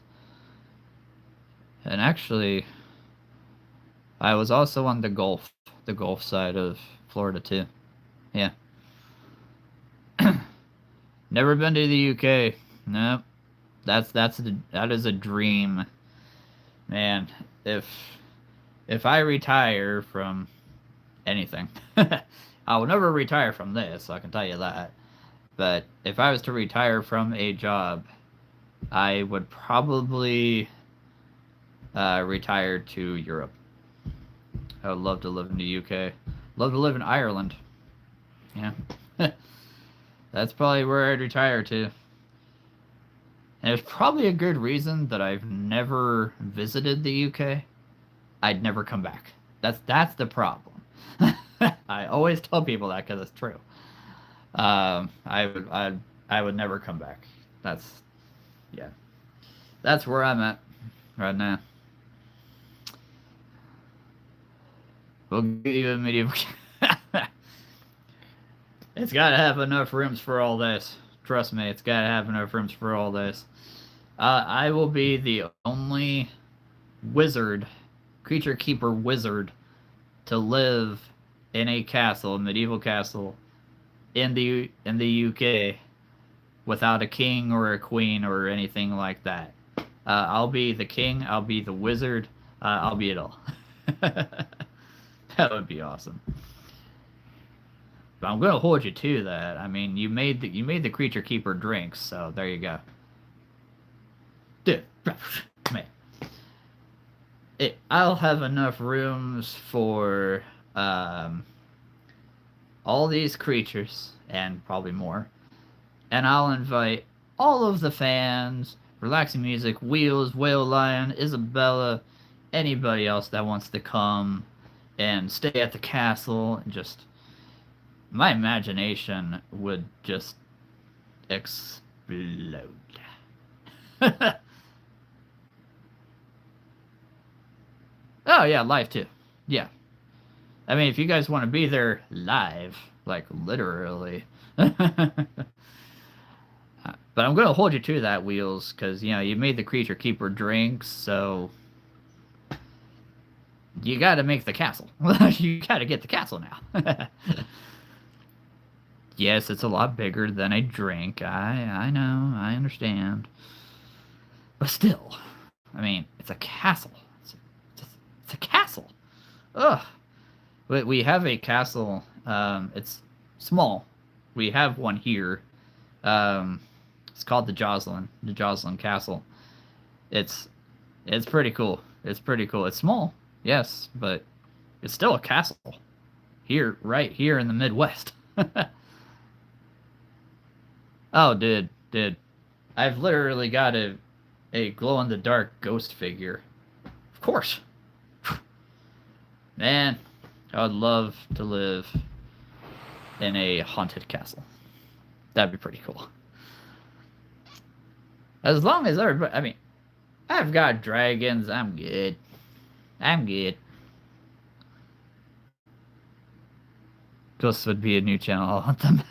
And actually, I was also on the Gulf side of Florida too. Yeah. Never been to the UK. Nope. That is a dream, man. If I retire from anything, I will never retire from this. I can tell you that. But if I was to retire from a job, I would probably retire to Europe. I would love to live in the UK. Love to live in Ireland. Yeah. That's probably where I'd retire to. And there's probably a good reason that I've never visited the UK. I'd never come back. That's the problem. I always tell people that because it's true. I would never come back. That's where I'm at right now. We'll get you a medieval. It's gotta have enough rooms for all this. Trust me, it's gotta have enough rooms for all this. I will be the only wizard, creature keeper wizard, to live in a castle, a medieval castle, in the UK, without a king or a queen or anything like that. I'll be the king. I'll be the wizard. I'll be it all. That would be awesome. But I'm gonna hold you to that. I mean, you made the creature keeper drinks, so there you go. Dude, man, I'll have enough rooms for all these creatures and probably more, and I'll invite all of the fans, Relaxing Music, Wheels, Whale Lion, Isabella, anybody else that wants to come and stay at the castle and just. My imagination would just explode. Oh, yeah, live too. Yeah. I mean, if you guys want to be there live, like literally. But I'm going to hold you to that, Wheels, because, you made the creature keeper drinks, so. You got to make the castle. You got to get the castle now. Yes, it's a lot bigger than a drink. I know, I understand. But still, I mean, it's a castle. It's a castle. Ugh. We have a castle. It's small. We have one here. It's called the Joslin Castle. It's pretty cool. It's pretty cool. It's small, yes, but it's still a castle. Right here in the Midwest. Oh, dude. I've literally got a glow-in-the-dark ghost figure. Of course. Man, I would love to live in a haunted castle. That'd be pretty cool. As long as everybody... I mean, I've got dragons. I'm good. Ghosts would be a new channel. I'll hunt them.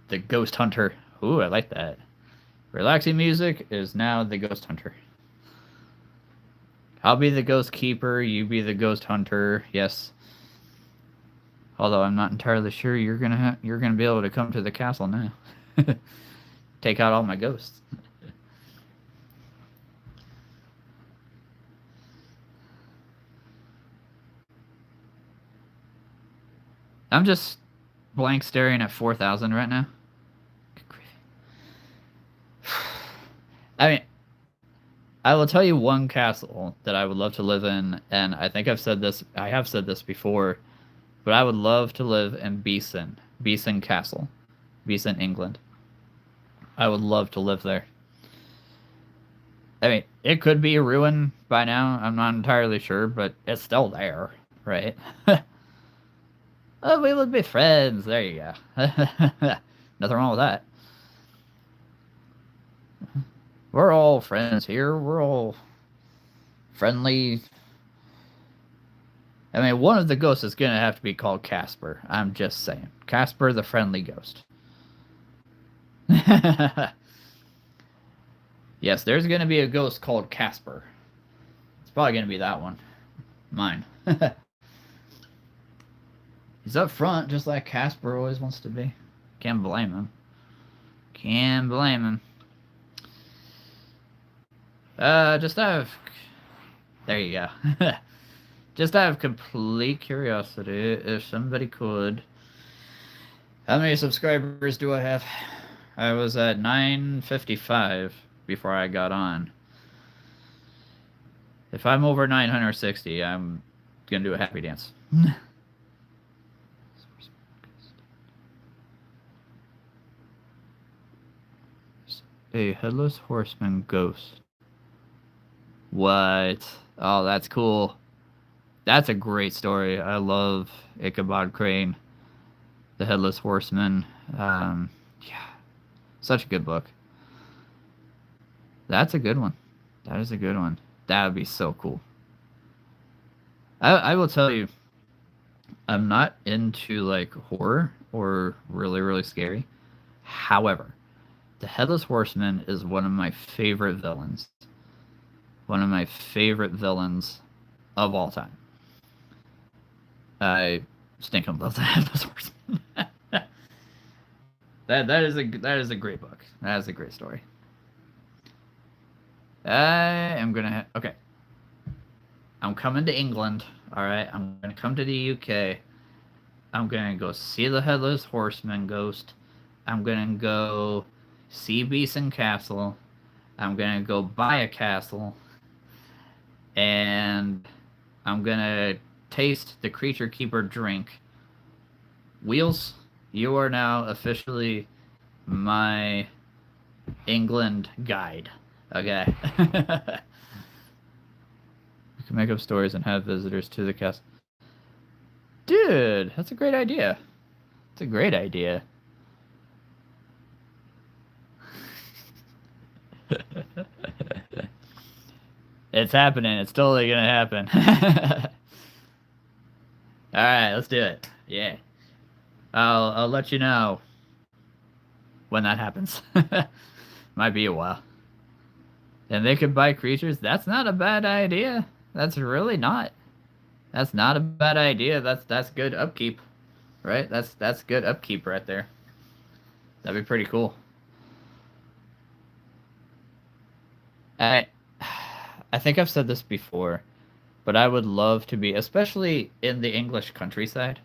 The Ghost Hunter. Ooh, I like that. Relaxing Music is now the Ghost Hunter. I'll be the Ghost Keeper. You be the Ghost Hunter. Yes. Although I'm not entirely sure you're gonna be able to come to the castle now. Take out all my ghosts. I'm just blank staring at 4,000 right now. I mean, I will tell you one castle that I would love to live in, and I think I have said this before, but I would love to live in Beeson Castle, Beeson, England. I would love to live there. I mean, it could be a ruin by now, I'm not entirely sure, but it's still there, right? Oh, we would be friends, there you go. Nothing wrong with that. We're all friends here. We're all friendly. I mean, one of the ghosts is going to have to be called Casper. I'm just saying. Casper the friendly ghost. Yes, there's going to be a ghost called Casper. It's probably going to be that one. Mine. He's up front, just like Casper always wants to be. Can't blame him. Can't blame him. Just out of there you go. Just out of complete curiosity, if somebody could, how many subscribers do I have? I was at 955 before I got on. If I'm over 960, I'm gonna do a happy dance. A headless horseman ghost. What? Oh, that's cool. That's a great story. I love Ichabod Crane, the Headless Horseman. Yeah, such a good book. That's a good one. That is a good one. That would be so cool. I will tell you, I'm not into like horror or really scary. However, the Headless Horseman is one of my favorite villains. One of my favorite villains of all time. I stinking love the Headless Horseman. that is a great book. That is a great story. I am gonna okay. I'm coming to England. All right, I'm gonna come to the UK. I'm gonna go see the Headless Horseman ghost. I'm gonna go see Beeson Castle. I'm gonna go buy a castle, and I'm gonna taste the Creature Keeper drink. Wheels, you are now officially my England guide. Okay. You can make up stories and have visitors to the castle. Dude, that's a great idea. It's a great idea. It's happening. It's totally gonna happen. All right, let's do it. Yeah, I'll let you know when that happens. Might be a while. And they could buy creatures. That's not a bad idea. That's really not. That's not a bad idea. That's good upkeep, right? That's good upkeep right there. That'd be pretty cool. I think I've said this before, but I would love to be, especially in the English countryside,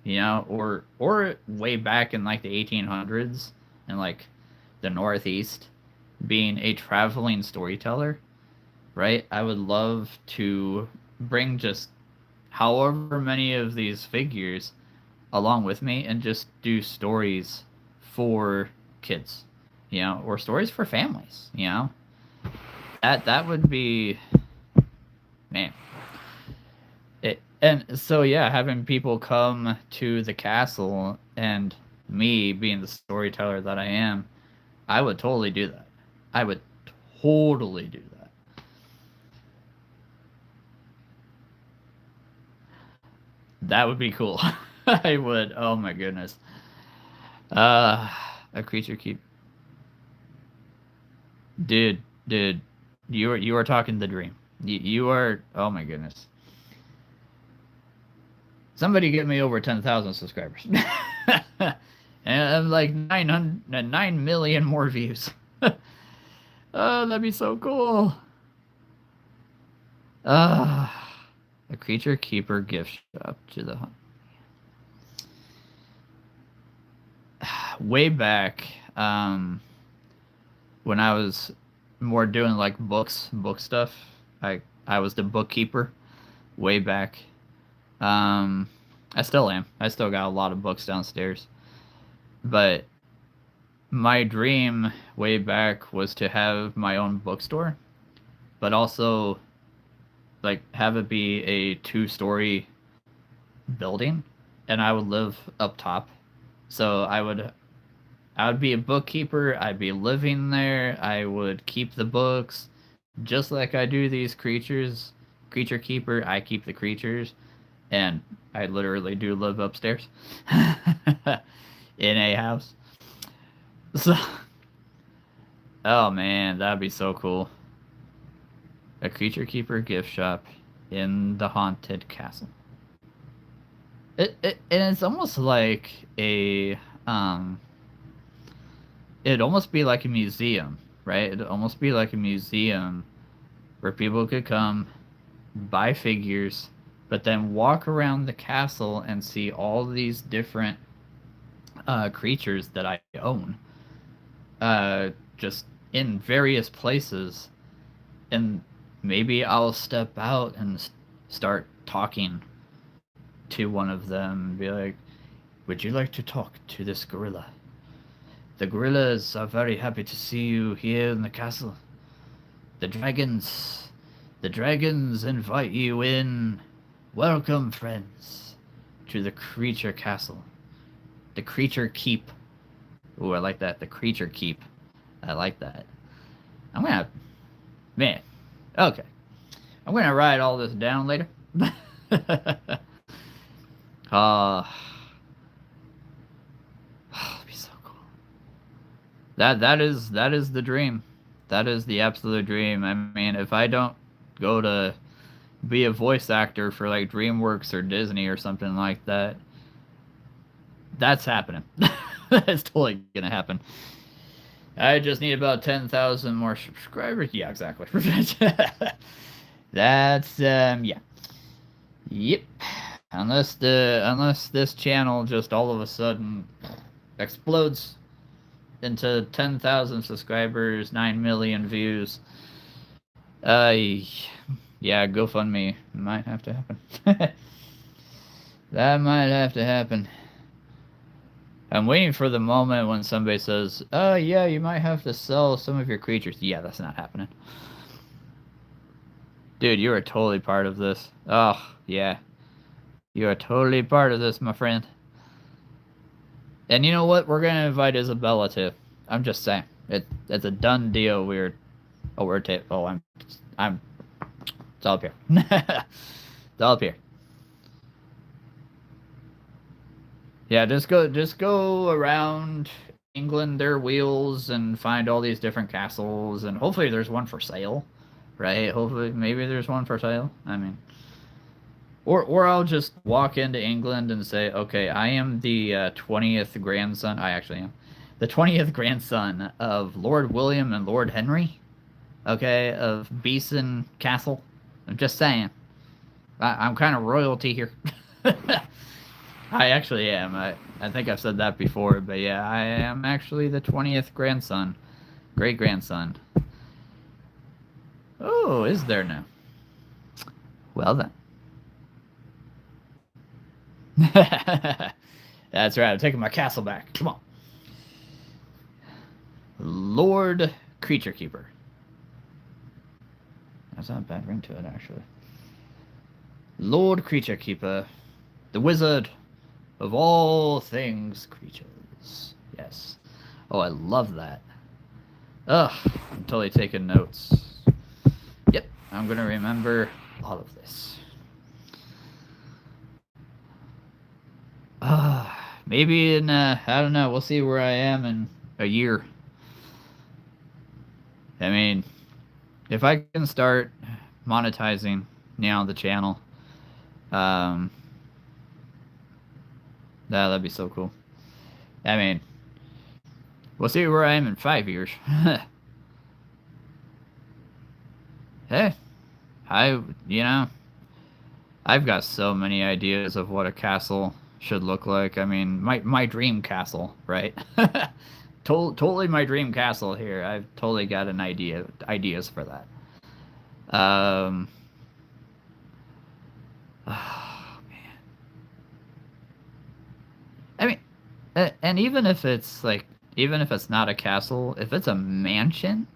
you know, or way back in like the 1800s and like the Northeast, being a traveling storyteller, right? I would love to bring just however many of these figures along with me and just do stories for kids, you know, or stories for families, you know. That would be, man. And so yeah, having people come to the castle and me being the storyteller that I am, I would totally do that. I would totally do that. That would be cool. I would. Oh my goodness. A creature keep. Dude, you are talking the dream. You are. Oh my goodness. Somebody get me over 10,000 subscribers. And like 9 million more views. Oh, that'd be so cool. A creature keeper gift shop to the hunt. Way back, when I was more doing like book stuff, I was the bookkeeper way back. I still am. I still got a lot of books downstairs. But my dream way back was to have my own bookstore, but also like have it be a 2-story building, and I would live up top. So I would be a bookkeeper, I'd be living there, I would keep the books just like I do these creatures. Creature keeper, I keep the creatures, and I literally do live upstairs in a house. So, oh man, that'd be so cool. A creature keeper gift shop in the haunted castle. And it's almost like a it'd almost be like a museum, right? It'd almost be like a museum where people could come, buy figures, but then walk around the castle and see all these different creatures that I own, just in various places, and maybe I'll step out and start talking to one of them and be like, "Would you like to talk to this gorilla? The gorillas are very happy to see you here in the castle. The dragons, the dragons invite you in. Welcome, friends, to the creature castle. The creature keep." Ooh, I like that. The creature keep. I like that. I'm gonna, man, okay. I'm gonna write all this down later. It'd be so cool. That is the dream. That is the absolute dream. I mean, if I don't go to be a voice actor for like DreamWorks or Disney or something like that, that's happening. That's totally gonna happen. I just need about 10,000 more subscribers. Yeah, exactly. That's yeah. Yep. Unless this channel just all of a sudden explodes into 10,000 subscribers, 9 million views. Yeah, GoFundMe might have to happen. That might have to happen. I'm waiting for the moment when somebody says, "Oh yeah, you might have to sell some of your creatures." Yeah, that's not happening. Dude, you are totally part of this. Oh, yeah. You are totally part of this, my friend. And you know what? We're gonna invite Isabella too. I'm just saying. It's a done deal. We're I'm it's all up here. It's all up here. Yeah, just go around England their wheels and find all these different castles, and hopefully there's one for sale, right? Hopefully maybe there's one for sale. I mean, or I'll just walk into England and say, okay, I am the 20th grandson. I actually am the 20th grandson of Lord William and Lord Henry. Okay, of Beeson Castle. I'm just saying. I'm kind of royalty here. I actually am. I think I've said that before, but yeah, I am actually the 20th grandson. Great grandson. Oh, is there now? Well then. That's right, I'm taking my castle back. Come on. Lord Creature Keeper. That's not a bad ring to it, actually. Lord Creature Keeper. The wizard of all things creatures. Yes. Oh, I love that. Ugh, I'm totally taking notes. Yep, I'm gonna remember all of this. Maybe in, I don't know, we'll see where I am in a year. I mean, if I can start monetizing now the channel, that'd be so cool. I mean, we'll see where I am in 5 years. Hey, I've got so many ideas of what a castle should look like. I mean, my dream castle, right? Totally my dream castle here. I've totally got ideas for that. Oh man. I mean, and even if it's not a castle, if it's a mansion,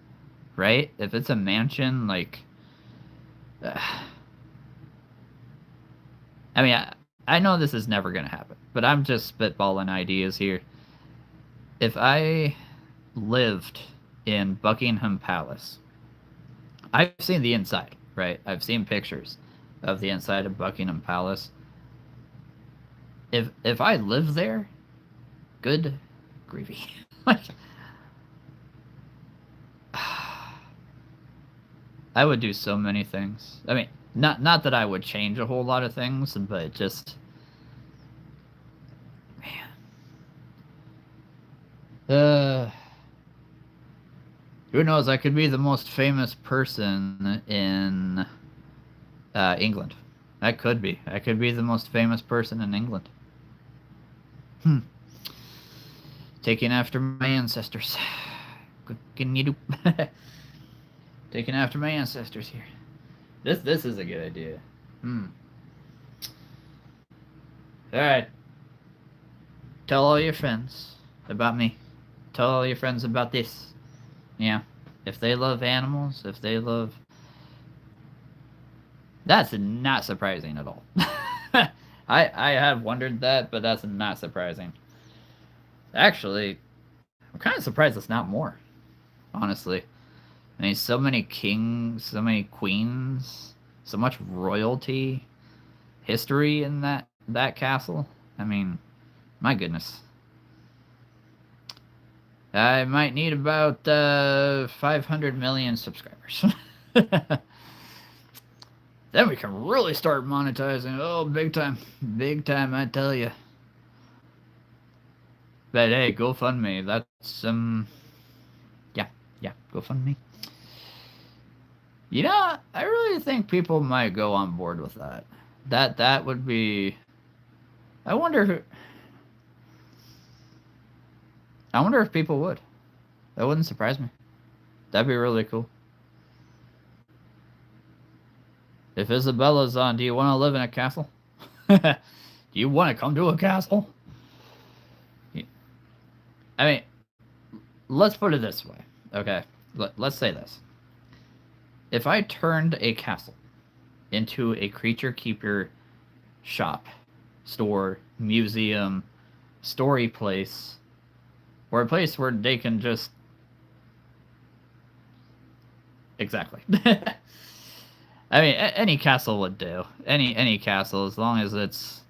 right? If it's a mansion, like, I mean, I know this is never gonna happen, but I'm just spitballing ideas here. If I lived in Buckingham Palace, I've seen the inside, right? I've seen pictures of the inside of Buckingham Palace. If I lived there, good gravy. Like, I would do so many things. I mean, not that I would change a whole lot of things, but just, man. Who knows? I could be the most famous person in England. That could be. I could be the most famous person in England. Taking after my ancestors. What can you do? Taking after my ancestors here. This is a good idea. Alright. Tell all your friends about me. Tell all your friends about this. Yeah. If they love animals, if they love... That's not surprising at all. I have wondered that, but that's not surprising. Actually, I'm kind of surprised it's not more. Honestly. I mean, so many kings, so many queens, so much royalty, history in that castle. I mean, my goodness. I might need about 500 million subscribers. Then we can really start monetizing. Oh, big time. Big time, I tell you. But hey, GoFundMe, that's, yeah, GoFundMe. You know, I really think people might go on board with that. That would be... I wonder if people would. That wouldn't surprise me. That'd be really cool. If Isabella's on, do you want to live in a castle? Do you want to come to a castle? I mean, let's put it this way. Okay, let's say this. If I turned a castle into a creature keeper shop, store, museum, story place, or a place where they can just... Exactly. I mean, any castle would do. Any castle, as long as it's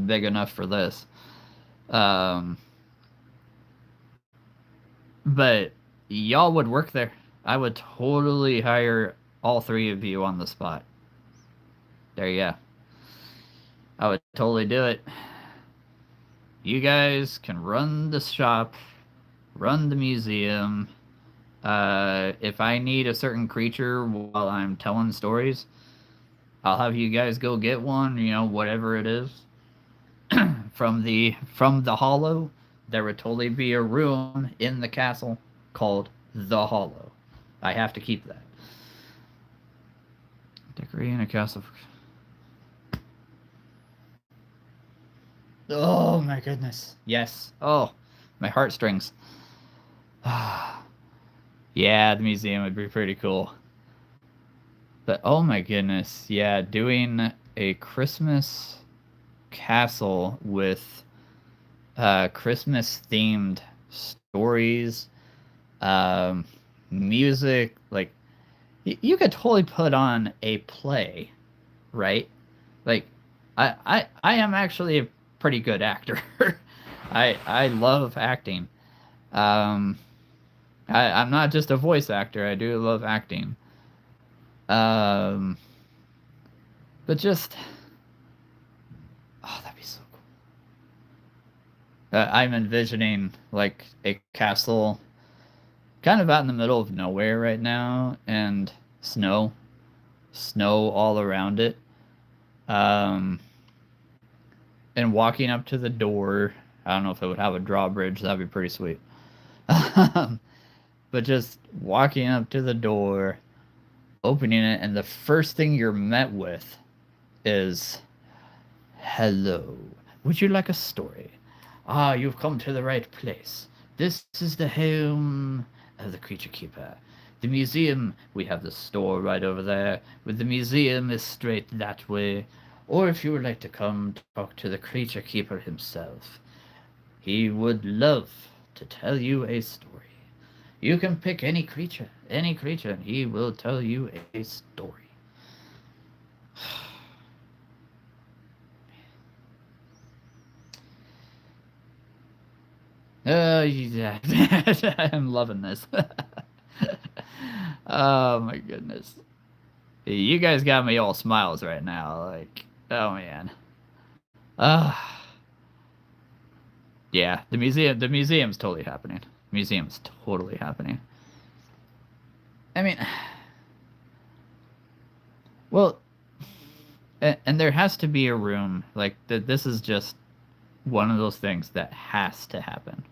big enough for this. But y'all would work there. I would totally hire all three of you on the spot. There you go. I would totally do it. You guys can run the shop, run the museum. If I need a certain creature while I'm telling stories, I'll have you guys go get one, you know, whatever it is. From the Hollow, there would totally be a room in the castle called the Hollow. I have to keep that. Decorating a castle. Oh my goodness. Yes. Oh, my heartstrings. Yeah, the museum would be pretty cool. But oh my goodness, yeah, doing a Christmas castle with Christmas themed stories, music, like you could totally put on a play, right? Like I am actually a pretty good actor. I love acting. I'm not just a voice actor. I do love acting. But just, oh, that'd be so cool. I'm envisioning like a castle kind of out in the middle of nowhere right now, and snow all around it. And walking up to the door, I don't know if it would have a drawbridge. That'd be pretty sweet. But just walking up to the door, opening it, and the first thing you're met with is, "Hello, would you like a story? Ah, you've come to the right place. This is the home of the Creature Keeper. The museum, we have the store right over there, but the museum is straight that way. Or if you would like to come talk to the Creature Keeper himself, he would love to tell you a story. You can pick any creature, and he will tell you a story." Yeah. I'm loving this. Oh my goodness. You guys got me all smiles right now. Like, oh man. Yeah, the museum's totally happening. Museum's totally happening. I mean, well, and there has to be a room like that. This is just one of those things that has to happen.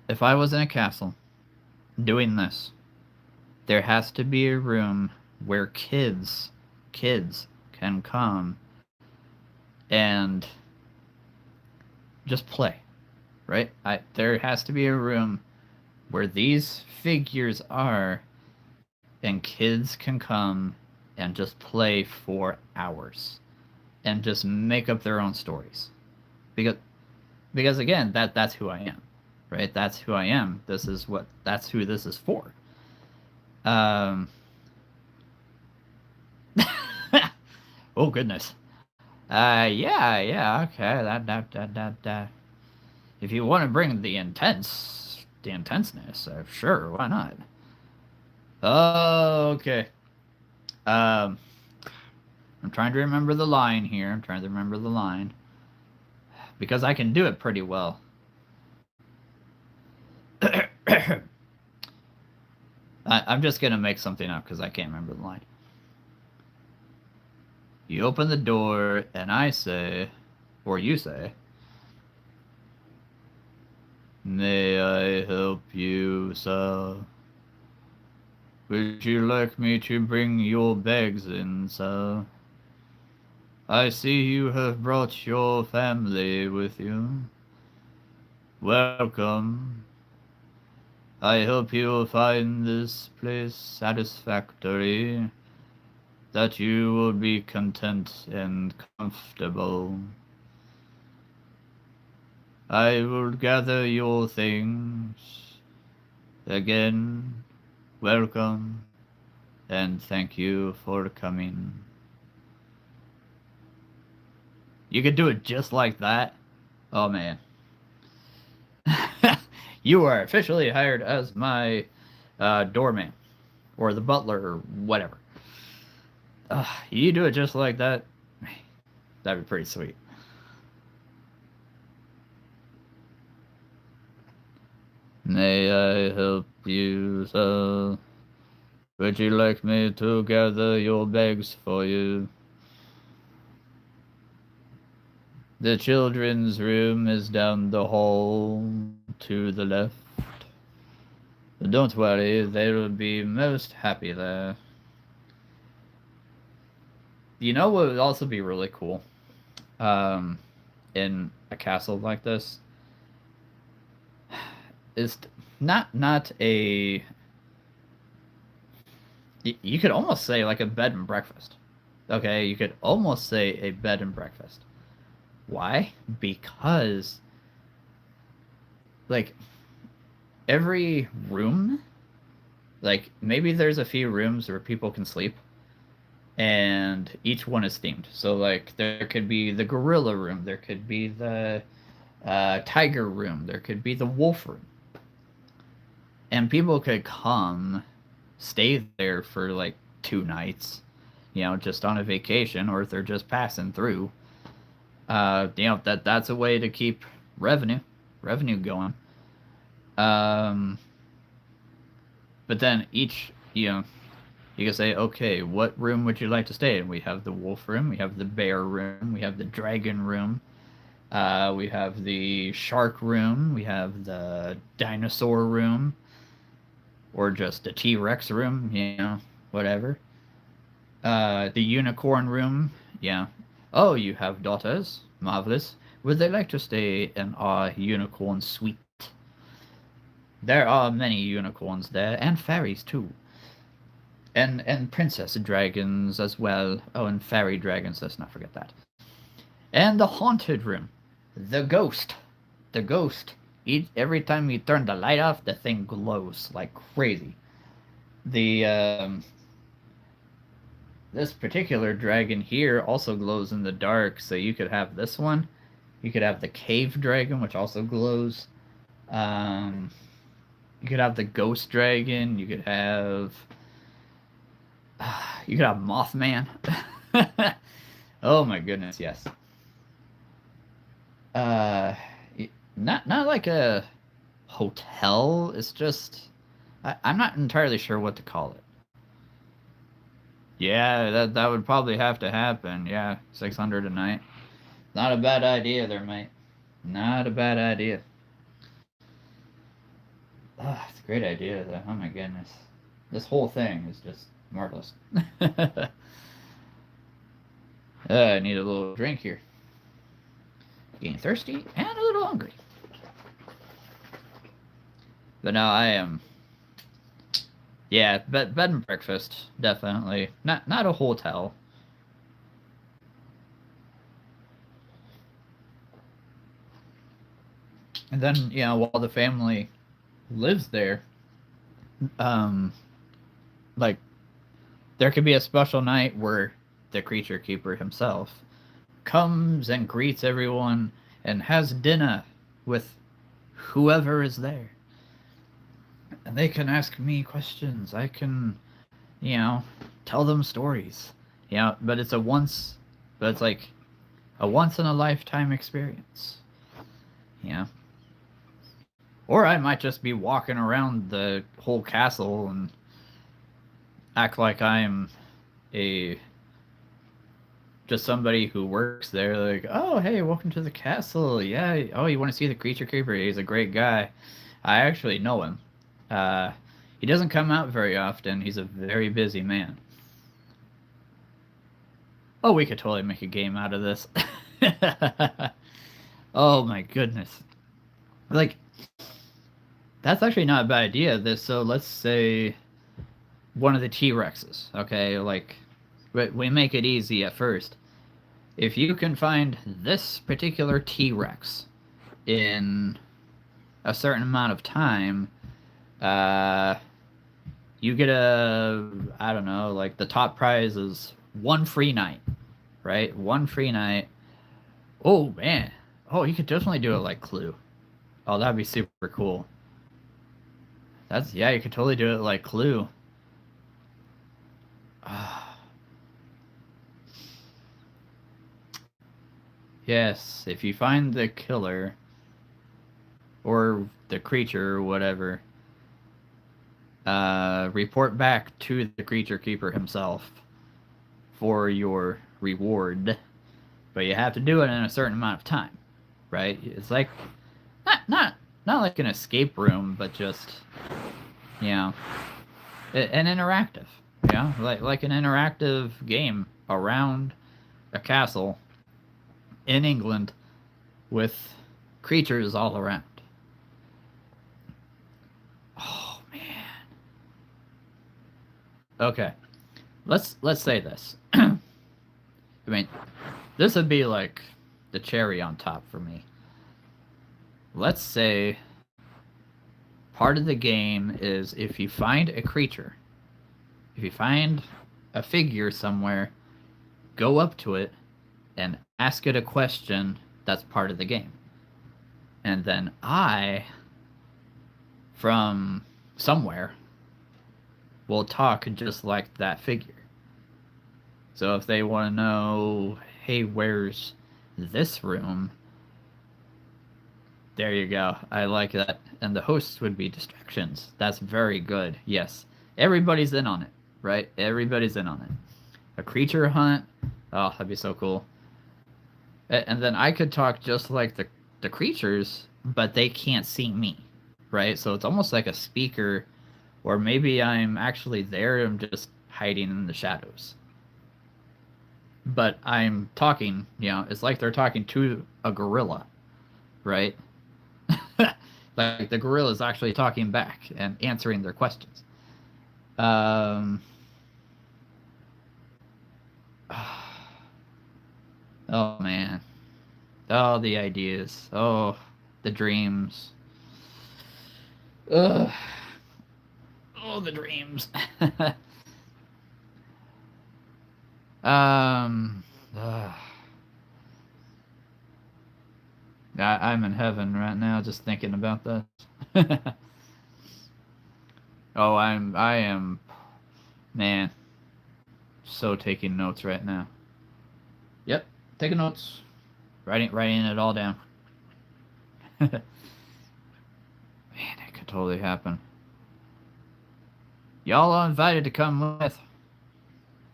If I was in a castle doing this, there has to be a room where kids can come and just play, right? There has to be a room where these figures are and kids can come and just play for hours and just make up their own stories. Because again, that's who I am. Right? That's who I am. That's who this is for. Oh goodness. Yeah, okay. That. If you want to bring the intenseness, sure, why not? Okay. I'm trying to remember the line here. Because I can do it pretty well. I'm just gonna make something up because I can't remember the line. You open the door and I say, or you say, "May I help you, sir? Would you like me to bring your bags in, sir? I see you have brought your family with you. Welcome. I hope you'll find this place satisfactory, that you will be content and comfortable. I will gather your things. Again, welcome, and thank you for coming." You could do it just like that? Oh man. You are officially hired as my doorman, or the butler, or whatever. You do it just like that? That'd be pretty sweet. May I help you, sir? Would you like me to gather your bags for you? The children's room is down the hall to the left. Don't worry, they will be most happy there. You know what would also be really cool? In a castle like this is not a. You could almost say like a bed and breakfast. Okay, you could almost say a bed and breakfast. Why? Because like every room, like maybe there's a few rooms where people can sleep and each one is themed. So like there could be the gorilla room, there could be the tiger room, there could be the wolf room, and people could come stay there for like 2 nights, just on a vacation, or if they're just passing through. That's a way to keep revenue going. But then each, you can say, okay, what room would you like to stay in? We have the wolf room, we have the bear room, we have the dragon room, we have the shark room, we have the dinosaur room, or just the T-Rex room, whatever. The unicorn room, yeah. Oh, you have daughters? Marvelous. Would they like to stay in our unicorn suite? There are many unicorns there, and fairies too. And princess dragons as well. Oh, and fairy dragons, let's not forget that. And the haunted room. The ghost. The ghost. Every time you turn the light off, the thing glows like crazy. This particular dragon here also glows in the dark, so you could have this one. You could have the cave dragon, which also glows. You could have the ghost dragon. You could have Mothman. Oh my goodness, yes. Not like a hotel. It's just I'm not entirely sure what to call it. Yeah, that would probably have to happen. Yeah, 600 a night. Not a bad idea there, mate. Not a bad idea. Ah, it's a great idea, though. Oh my goodness. This whole thing is just marvelous. I need a little drink here. Getting thirsty and a little hungry. But no, I am. Yeah, bed and breakfast, definitely. Not a hotel. And then, while the family lives there, um, like there could be a special night where the creature keeper himself comes and greets everyone and has dinner with whoever is there. And they can ask me questions. I can, tell them stories. But it's like a once in a lifetime experience. Or I might just be walking around the whole castle and act like I'm a just somebody who works there. Like, oh, hey, welcome to the castle. Yeah. Oh, you want to see the creature keeper? He's a great guy. I actually know him. He doesn't come out very often. He's a very busy man. Oh, we could totally make a game out of this. Oh my goodness. Like, that's actually not a bad idea. So let's say one of the T-Rexes, okay? Like, we make it easy at first. If you can find this particular T-Rex in a certain amount of time, you get I don't know, like the top prize is one free night, right? One free night. Oh, man. Oh, you could definitely do it like Clue. Oh, that'd be super cool. Yeah, you could totally do it like Clue. Yes, if you find the killer or the creature or whatever, report back to the creature keeper himself for your reward. But you have to do it in a certain amount of time, right? It's like not like an escape room, but just an interactive, like an interactive game around a castle in England with creatures all around. Oh man. Okay. Let's say this. I mean, this would be like the cherry on top for me. Let's say part of the game is if you find a creature, if you find a figure somewhere, go up to it and ask it a question that's part of the game. And then I, from somewhere, will talk just like that figure. So if they want to know, hey, where's this room? There you go. I like that. And the hosts would be distractions. That's very good. Yes. Everybody's in on it, right? Everybody's in on it. A creature hunt. Oh, that'd be so cool. And then I could talk just like the creatures, but they can't see me, right? So it's almost like a speaker, or maybe I'm actually there. I'm just hiding in the shadows. But I'm talking, it's like they're talking to a gorilla, right? Like the gorilla is actually talking back and answering their questions. Oh man. Oh, the ideas. Oh, the dreams. Ugh. Oh, the dreams. um. I'm in heaven right now just thinking about this. Oh, I am, man, so taking notes right now. Yep, taking notes, writing it all down. Man, it could totally happen. Y'all are invited to come with.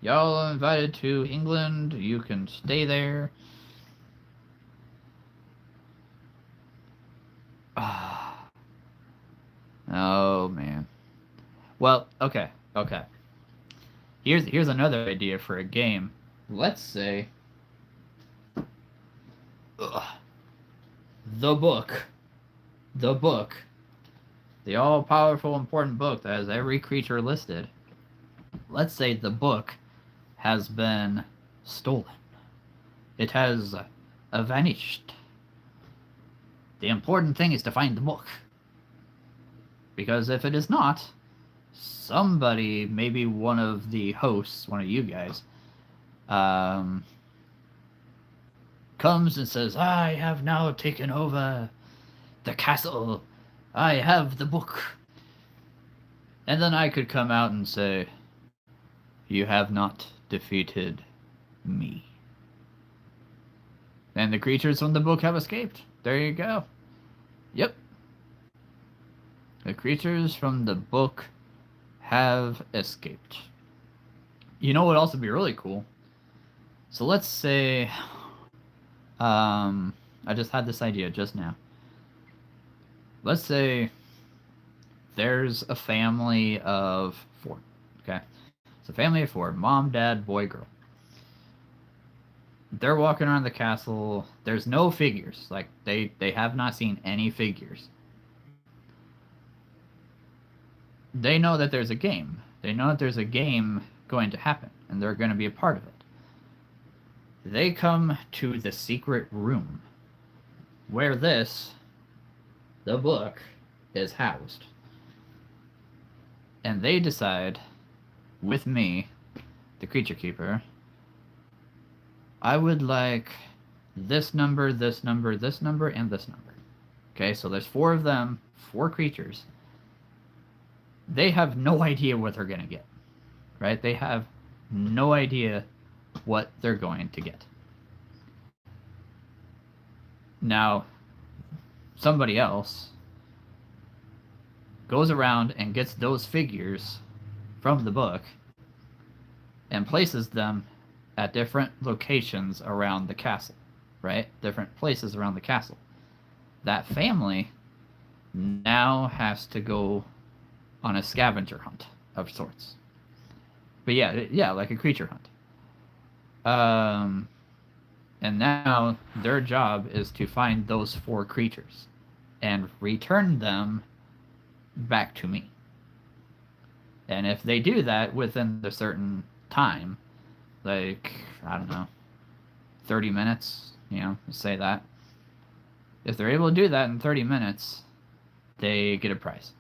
Y'all are invited to England. You can stay there. Oh man. Well, okay, okay. Here's another idea for a game. Let's say ugh, the book, the book, the all-powerful important book that has every creature listed. Let's say the book has been stolen. It has vanished. The important thing is to find the book. Because if it is not, somebody, maybe one of the hosts, one of you guys, comes and says, I have now taken over the castle. I have the book. And then I could come out and say, you have not defeated me. And the creatures from the book have escaped. There you go. Yep. The creatures from the book have escaped. You know what else would be really cool? So let's say, I just had this idea just now. Let's say there's a family of 4. Okay? It's a family of 4. Mom, dad, boy, girl. They're walking around the castle. There's no figures. Like, they have not seen any figures. They know that there's a game. They know that there's a game going to happen, and they're going to be a part of it. They come to the secret room where the book, is housed. And they decide, with me, the creature keeper, I would like this number, this number, this number, and this number. Okay, so there's 4 of them, 4 creatures. They have no idea what they're going to get, right? They have no idea what they're going to get. Now, somebody else goes around and gets those figures from the book and places them at different locations around the castle, right? Different places around the castle. That family now has to go on a scavenger hunt of sorts. But yeah, like a creature hunt. And now their job is to find those 4 creatures and return them back to me. And if they do that within a certain time, like, I don't know, 30 minutes, say that. If they're able to do that in 30 minutes, they get a prize.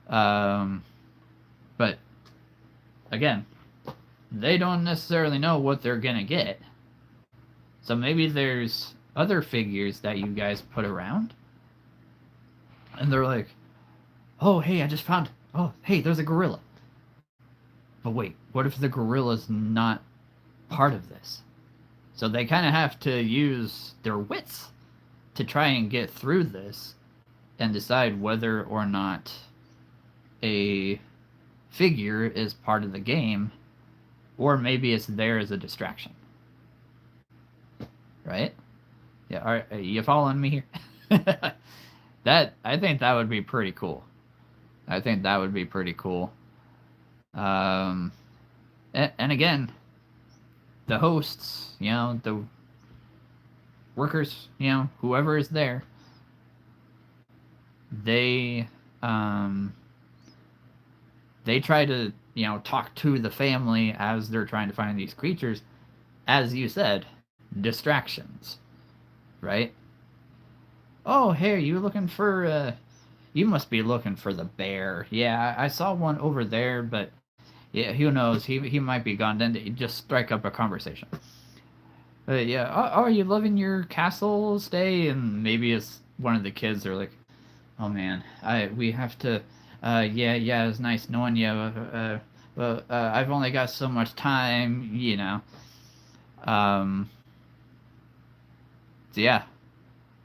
But again, they don't necessarily know what they're gonna get. So maybe there's other figures that you guys put around, and they're like, oh, hey, I just found, oh, hey, there's a gorilla. But wait, what if the gorilla's not part of this? So they kind of have to use their wits to try and get through this and decide whether or not a figure is part of the game, or maybe it's there as a distraction. Right? Yeah, are you following me here? I think that would be pretty cool. And again, the hosts, the workers, whoever is there, they try to, talk to the family as they're trying to find these creatures. As you said, distractions, right? Oh, hey, you looking for, you must be looking for the bear. Yeah, I saw one over there, but yeah, who knows? He might be gone. Then just strike up a conversation. Yeah, are you loving your castle stay? And maybe it's one of the kids are like, oh man, we have to, yeah, it's nice knowing you. Well, I've only got so much time, So yeah,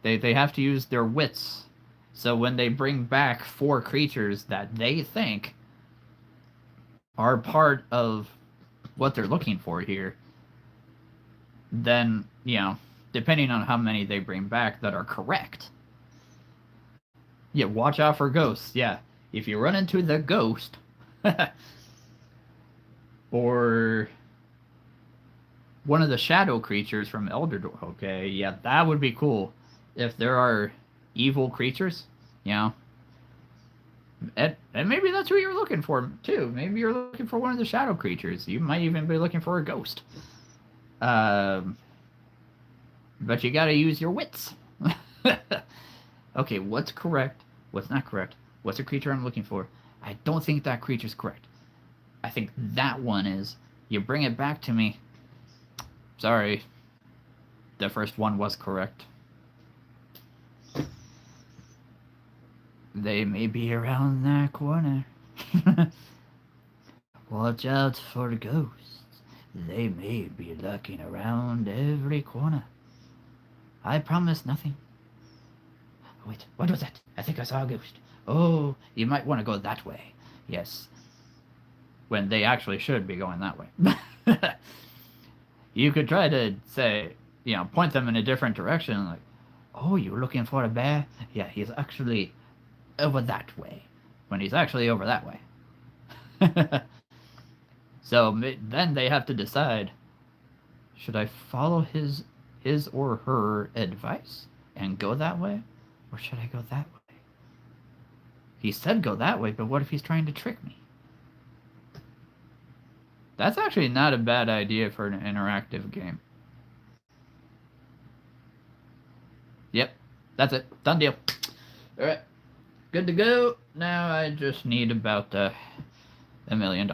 they have to use their wits. So when they bring back 4 creatures that they think are part of what they're looking for here, then, depending on how many they bring back that are correct. Yeah, watch out for ghosts. Yeah, if you run into the ghost, or one of the shadow creatures from Elder Door, okay, yeah, that would be cool. If there are evil creatures, and maybe that's who you're looking for, too. Maybe you're looking for one of the shadow creatures. You might even be looking for a ghost. But you gotta use your wits. Okay, what's correct? What's not correct? What's the creature I'm looking for? I don't think that creature's correct. I think that one is. You bring it back to me. Sorry. The first one was correct. They may be around that corner. Watch out for ghosts. They may be lurking around every corner. I promise nothing. Wait, what was that? I think I saw a ghost. Oh, you might want to go that way. Yes. When they actually should be going that way. You could try to say, point them in a different direction, like, oh, you're looking for a bear? Yeah, he's actually over that way. When he's actually over that way. So then they have to decide, should I follow his or her advice and go that way? Or should I go that way? He said go that way, but what if he's trying to trick me? That's actually not a bad idea for an interactive game. Yep, that's it. Done deal. Alright, good to go. Now I just need about $1 million.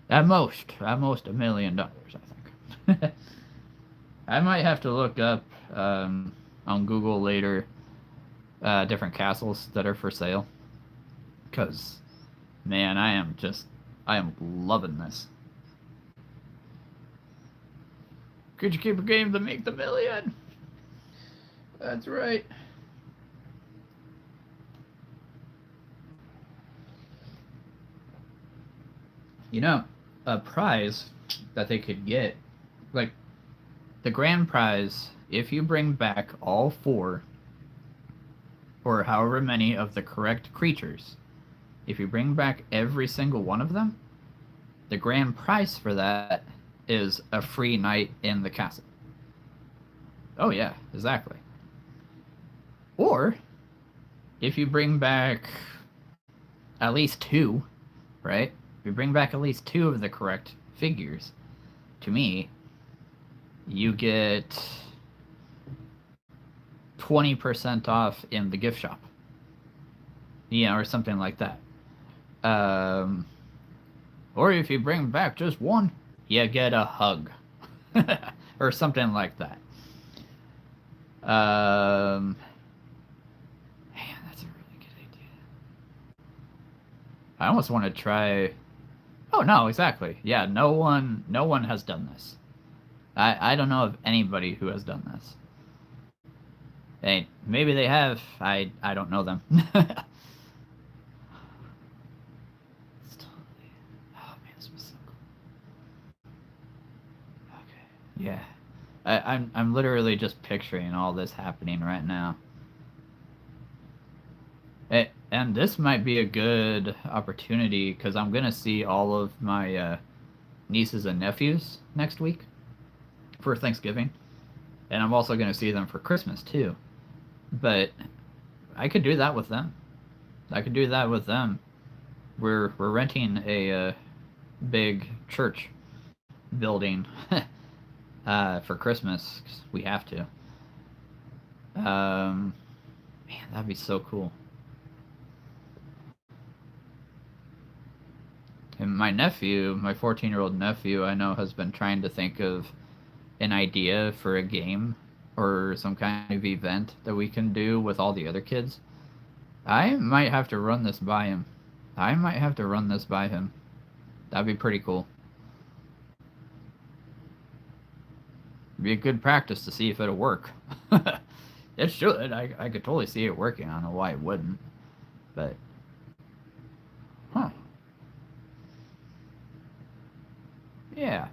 At most $1 million, I think. I might have to look up on Google later different castles that are for sale. Because, man, I am loving this. Could you keep a game to make the million? That's right. A prize that they could get, like, the grand prize, if you bring back all 4, or however many of the correct creatures, if you bring back every single one of them, the grand prize for that is a free night in the castle. Oh yeah, exactly. Or, if you bring back at least 2, right? If you bring back at least 2 of the correct figures, to me, you get 20% off in the gift shop. Or something like that. Or if you bring back just 1, you get a hug. Or something like that. Man, that's a really good idea. I almost want to try... Oh, no, exactly. Yeah, no one has done this. I don't know of anybody who has done this. Hey, maybe they have. I don't know them. It's totally... Oh man, this was so cool. Okay, yeah. I'm literally just picturing all this happening right now. And this might be a good opportunity because I'm gonna see all of my nieces and nephews next week for Thanksgiving, and I'm also gonna see them for Christmas too. But I could do that with them. We're renting a big church building for Christmas 'cause we have to. Man, that'd be so cool. And my nephew, my 14-year-old nephew, I know has been trying to think of an idea for a game or some kind of event that we can do with all the other kids. I might have to run this by him. That'd be pretty cool. Be a good practice to see if it'll work. It should. I could totally see it working. I don't know why it wouldn't. But Yeah.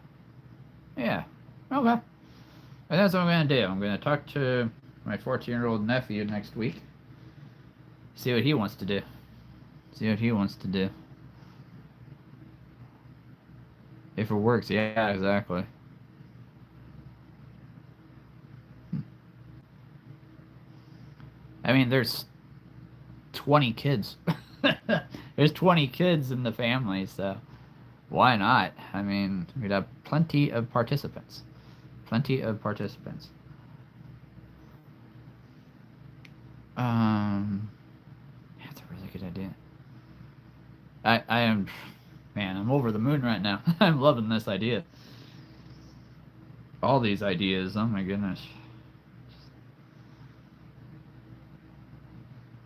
Yeah. Okay. And that's what I'm gonna do. I'm gonna talk to my 14-year-old nephew next week. See what he wants to do. See what he wants to do. If it works, yeah, exactly. I mean, there's 20 kids. There's 20 kids in the family, so why not? I mean, we'd have plenty of participants. Plenty of participants. That's a really good idea. I am, man, I'm over the moon right now. I'm loving this idea. All these ideas, oh my goodness.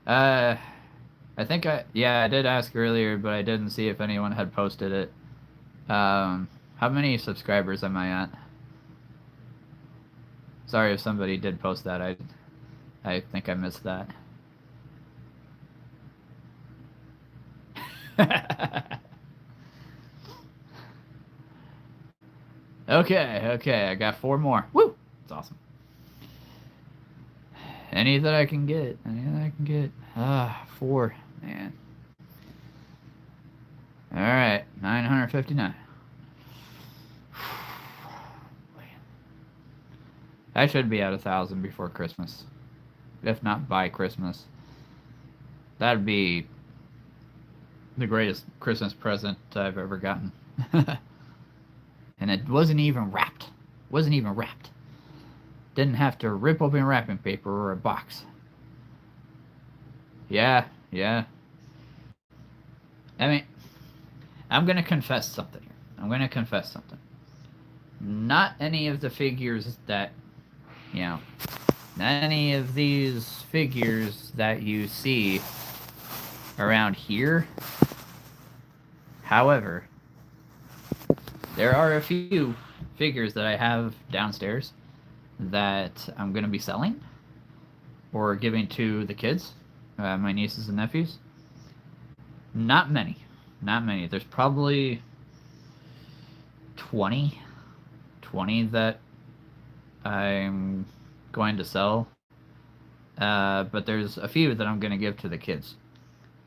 I think I did ask earlier, but I didn't see if anyone had posted it. How many subscribers am I at? Sorry if somebody did post that. I think I missed that. Okay, I got 4 more. Woo! That's awesome. Any that I can get. 4. Man. Alright, 959. I should be at 1,000 before Christmas. If not by Christmas. That'd be the greatest Christmas present I've ever gotten. And it wasn't even wrapped. Didn't have to rip open wrapping paper or a box. Yeah. I mean, I'm gonna confess something here. Not any of the figures that, not any of these figures that you see around here. However, there are a few figures that I have downstairs that I'm going to be selling or giving to the kids, my nieces and nephews. Not many. There's probably 20 that I'm going to sell, but there's a few that I'm going to give to the kids.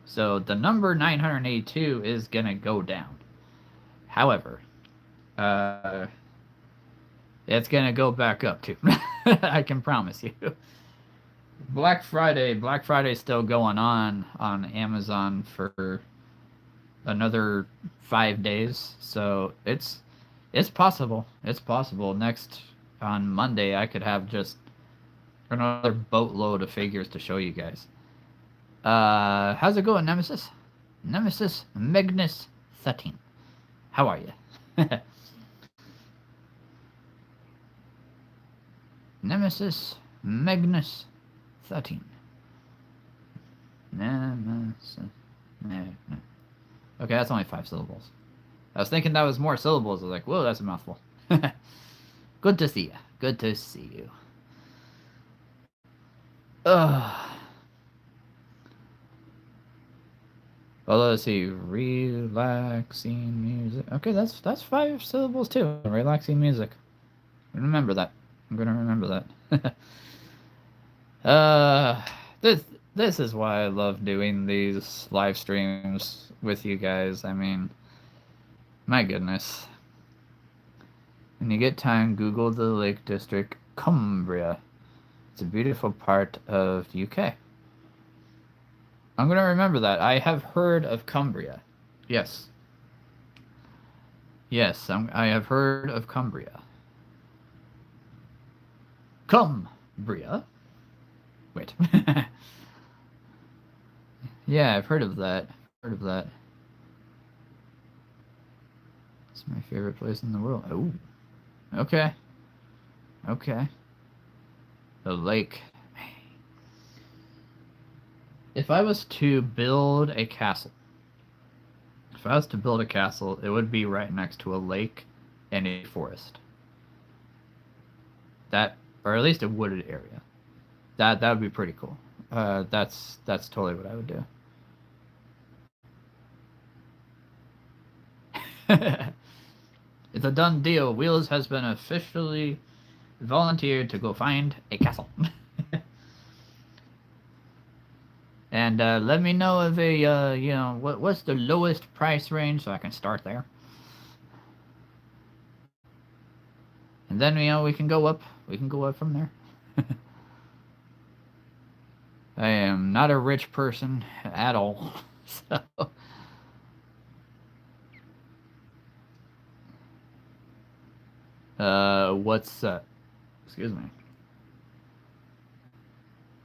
So the number 982 is going to go down. However, it's going to go back up too. I can promise you. Black Friday's still going on Amazon for another 5 days. So it's possible. Next on Monday I could have just another boatload of figures to show you guys. How's it going, Nemesis? Nemesis Magnus 13. How are you? Nemesis Magnus 13. Nemesis. Okay, that's only 5 syllables. I was thinking that was more syllables. I was like, whoa, that's a mouthful. Good to see you. Ugh. Well, let's see. Relaxing music. Okay, that's 5 syllables too. Relaxing music. Remember that. I'm gonna remember that. This is why I love doing these live streams with you guys. I mean, my goodness. When you get time, Google the Lake District, Cumbria. It's a beautiful part of the UK. I'm going to remember that. I have heard of Cumbria. Yes. I have heard of Cumbria. Cumbria? Wait. Yeah, I've heard of that. It's my favorite place in the world. Oh. Okay. The lake. If I was to build a castle, it would be right next to a lake and a forest. Or at least a wooded area. That would be pretty cool. That's totally what I would do. It's a done deal. Wheels has been officially volunteered to go find a castle. And let me know if what's the lowest price range so I can start there. And then we can go up. We can go up from there. I am not a rich person at all, so. What's excuse me.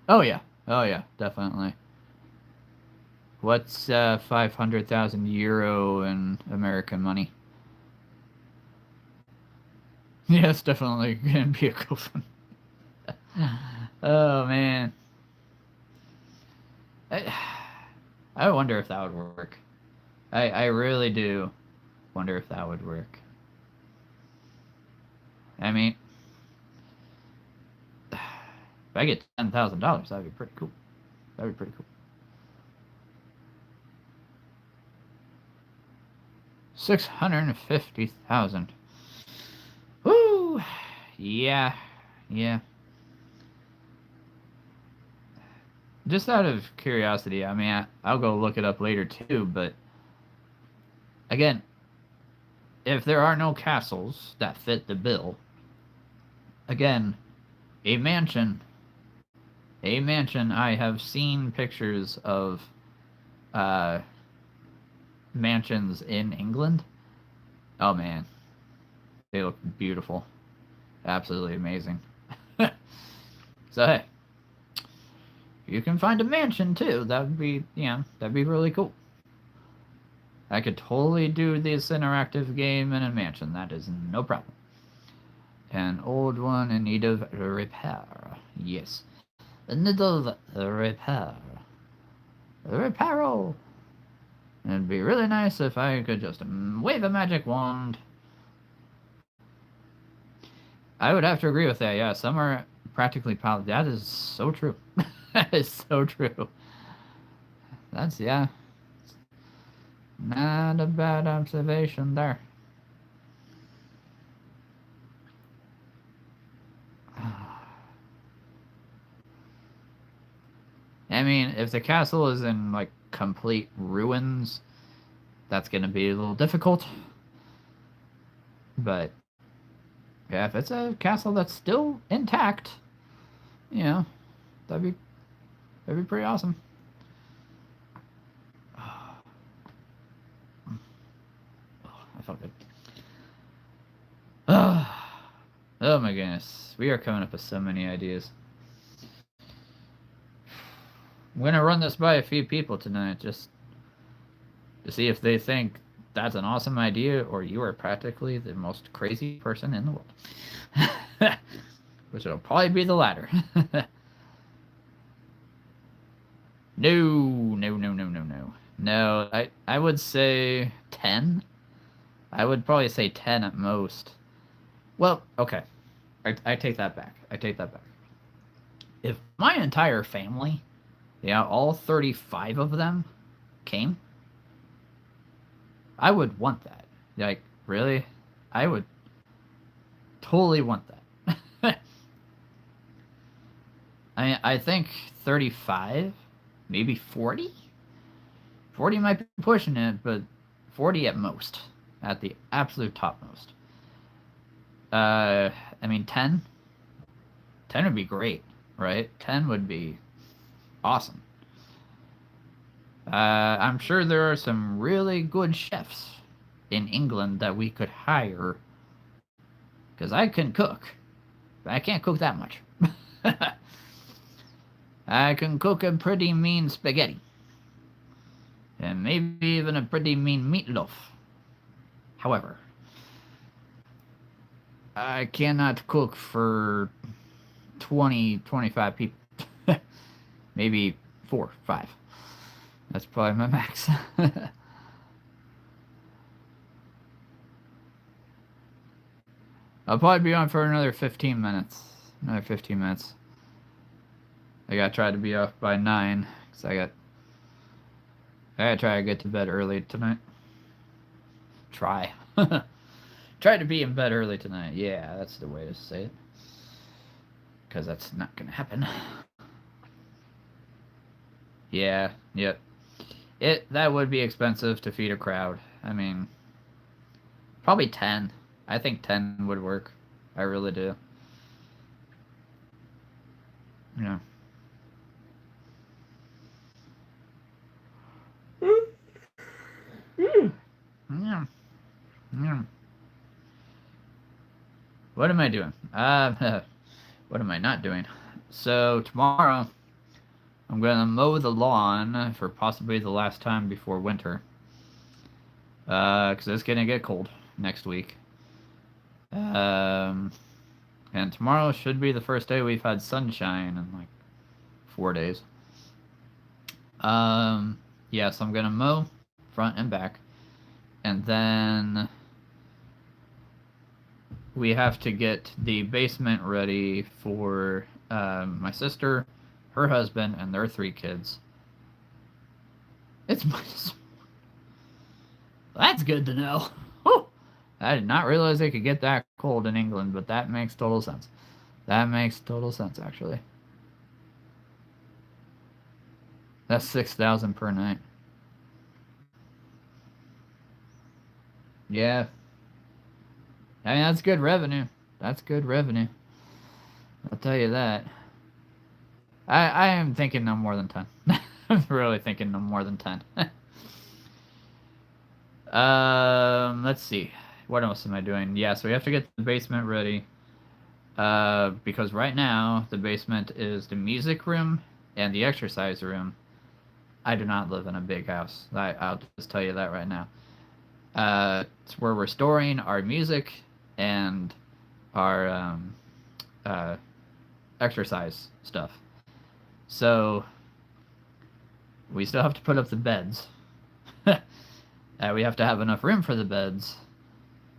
Oh yeah, definitely. What's 500,000 euro in American money? Yeah, it's definitely gonna be a good one. Oh man. I wonder if that would work. I really do wonder if that would work. I mean, if I get $10,000, that'd be pretty cool. That'd be pretty cool. 650,000. Woo! Yeah. Just out of curiosity, I mean, I'll go look it up later too, but again, if there are no castles that fit the bill, again, a mansion, I have seen pictures of mansions in England. Oh man, they look beautiful. Absolutely amazing. So hey, you can find a mansion too. That'd be really cool. I could totally do this interactive game in a mansion. That is no problem. An old one in need of repair. Yes. In need of repair. Reparo. It'd be really nice if I could just wave a magic wand. I would have to agree with that. Yeah, some are practically powered. That is so true. That is so true. That's, yeah. Not a bad observation there. I mean, if the castle is in, like, complete ruins, that's gonna be a little difficult. But, yeah, if it's a castle that's still intact, you know, that'd be pretty awesome. I felt good. Oh my goodness. We are coming up with so many ideas. I'm gonna run this by a few people tonight just to see if they think that's an awesome idea or you are practically the most crazy person in the world. Which will probably be the latter. No. No, I would say 10. I would probably say 10 at most. Well, okay. I take that back. If my entire family, yeah, all 35 of them came, I would want that. Like, really? I would totally want that. I think 35, maybe 40? 40 might be pushing it, but 40 at most. At the absolute topmost. I mean, 10? 10 would be great, right? 10 would be awesome. I'm sure there are some really good chefs in England that we could hire. Because I can cook. But I can't cook that much. I can cook a pretty mean spaghetti. And maybe even a pretty mean meatloaf. However, I cannot cook for 20, 25 people. Maybe 4, 5. That's probably my max. I'll probably be on for another 15 minutes. I gotta try to be off by 9, because I gotta try to get to bed early tonight. Try. Try to be in bed early tonight. Yeah, that's the way to say it. Because that's not going to happen. Yeah, yep. That would be expensive to feed a crowd. I mean, probably 10. I think 10 would work. I really do. Yeah. Yeah. Yeah. What am I doing? What am I not doing? So tomorrow, I'm gonna mow the lawn for possibly the last time before winter. Because it's gonna get cold next week. Um, and tomorrow should be the first day we've had sunshine in like 4 days. Um, yeah, so I'm gonna mow front and back, and then we have to get the basement ready for my sister, her husband, and their 3 kids. It's minus. That's good to know. Whew. I did not realize it could get that cold in England, but that makes total sense. That makes total sense, actually. That's 6,000 per night. Yeah. I mean, that's good revenue. That's good revenue. I'll tell you that. I am thinking no more than 10. I'm really thinking no more than 10. Let's see. What else am I doing? Yeah, so we have to get the basement ready. Because right now, the basement is the music room and the exercise room. I do not live in a big house. I'll just tell you that right now. It's where we're storing our music and our exercise stuff. So we still have to put up the beds. We have to have enough room for the beds.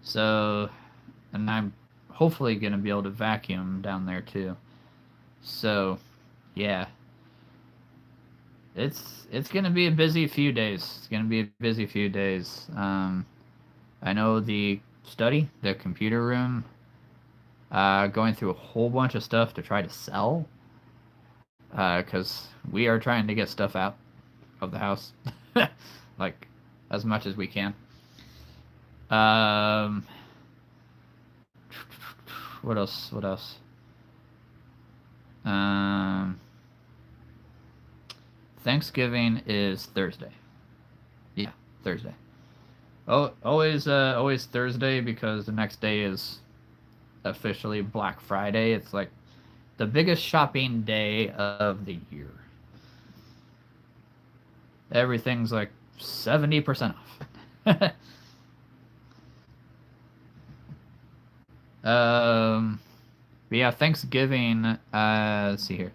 So, and I'm hopefully going to be able to vacuum down there too. So, yeah. It's going to be a busy few days. It's going to be a busy few days. I know the study, the computer room, going through a whole bunch of stuff to try to sell. Because we are trying to get stuff out of the house. Like, as much as we can. What else? What else? Thanksgiving is Thursday. Yeah, Thursday. Oh, always Thursday because the next day is officially Black Friday. It's like the biggest shopping day of the year. Everything's like 70% off. But yeah, Thanksgiving. Let's see here.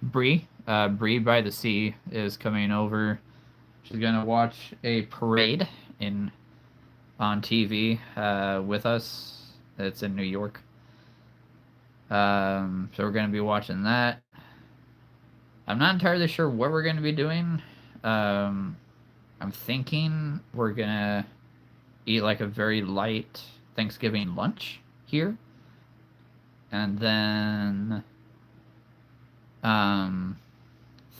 Bree by the Sea is coming over. She's gonna watch a parade on TV with us. It's in New York. So we're gonna be watching that. I'm not entirely sure what we're gonna be doing. I'm thinking we're gonna eat like a very light Thanksgiving lunch here, and then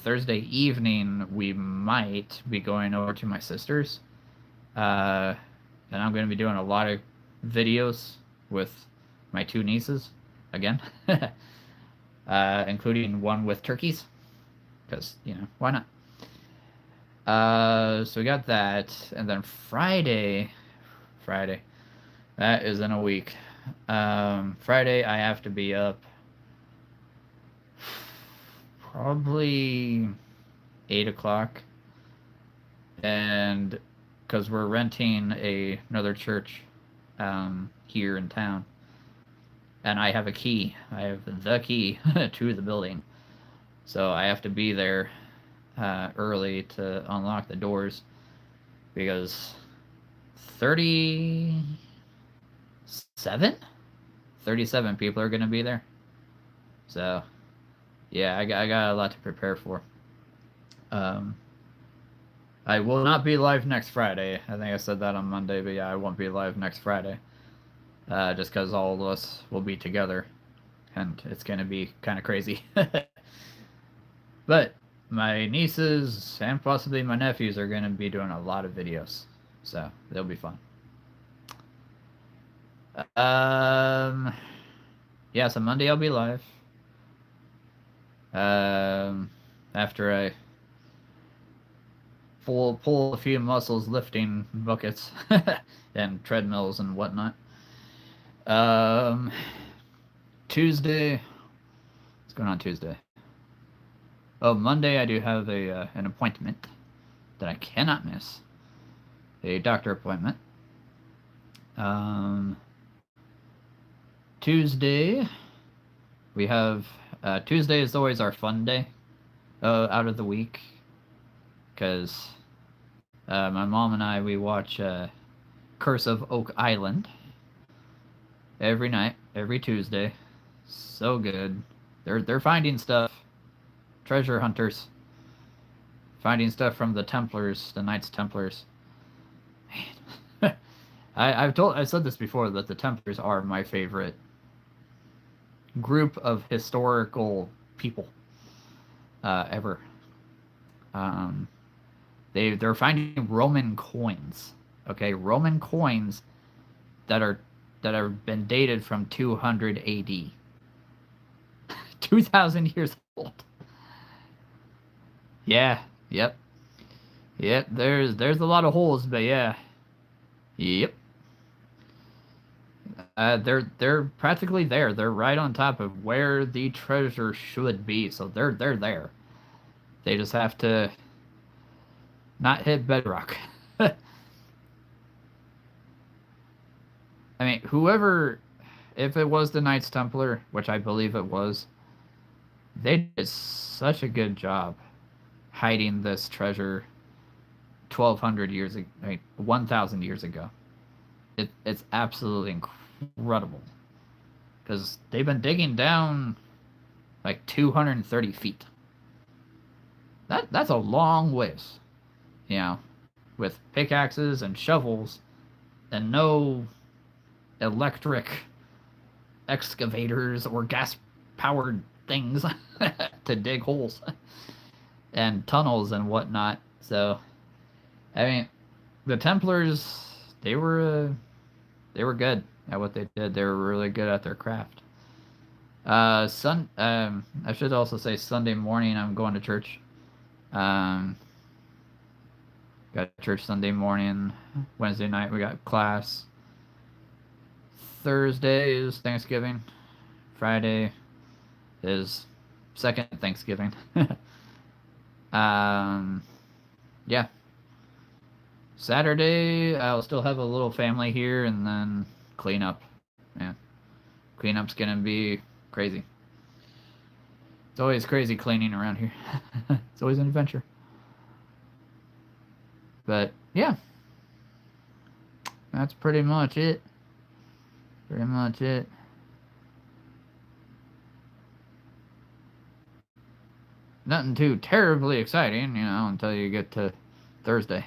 Thursday evening we might be going over to my sister's, and I'm going to be doing a lot of videos with my 2 nieces again, including one with turkeys, because why not? So we got that, and then Friday, that is in a week. Friday I have to be up probably 8 o'clock, and because we're renting another church here in town, and I have a key. I have the key to the building, so I have to be there early to unlock the doors because 37 people are going to be there. So, yeah, I got a lot to prepare for. I will not be live next Friday. I think I said that on Monday, but yeah, I won't be live next Friday. Just because all of us will be together, and it's gonna be kind of crazy. But my nieces and possibly my nephews are gonna be doing a lot of videos, so they'll be fun. Yeah, so Monday I'll be live. After I pull a few muscles lifting buckets and treadmills and whatnot. Tuesday. What's going on Tuesday? Oh, Monday I do have an appointment that I cannot miss. A doctor appointment. Tuesday we have Tuesday is always our fun day out of the week because my mom and I we watch Curse of Oak Island every night, every Tuesday. So good. They're finding stuff. Treasure hunters. Finding stuff from the Templars, the Knights Templars. Man. I've said this before that the Templars are my favorite group of historical people ever. They're finding Roman coins. Okay, Roman coins that are been dated from 200 AD. 2,000 years old. Yeah, yep. Yep, there's a lot of holes, but yeah. Yep. They're practically there. They're right on top of where the treasure should be. So they're there. They just have to not hit bedrock. I mean, whoever, if it was the Knights Templar, which I believe it was, they did such a good job hiding this treasure 1,200 years ago, 1,000 years ago. It's absolutely incredible because they've been digging down like 230 feet. That's a long ways, you know, with pickaxes and shovels and no electric excavators or gas powered things to dig holes and tunnels and whatnot. So, I mean, the Templars, they were good at what they did. They were really good at their craft. I should also say Sunday morning I'm going to church. Got church Sunday morning. Wednesday night we got class. Thursday is Thanksgiving. Friday is second Thanksgiving. Yeah. Saturday I'll still have a little family here and then clean up. Yeah. Cleanup's gonna be crazy. It's always crazy cleaning around here. It's always an adventure. But yeah. That's pretty much it. Pretty much it. Nothing too terribly exciting, you know, until you get to Thursday.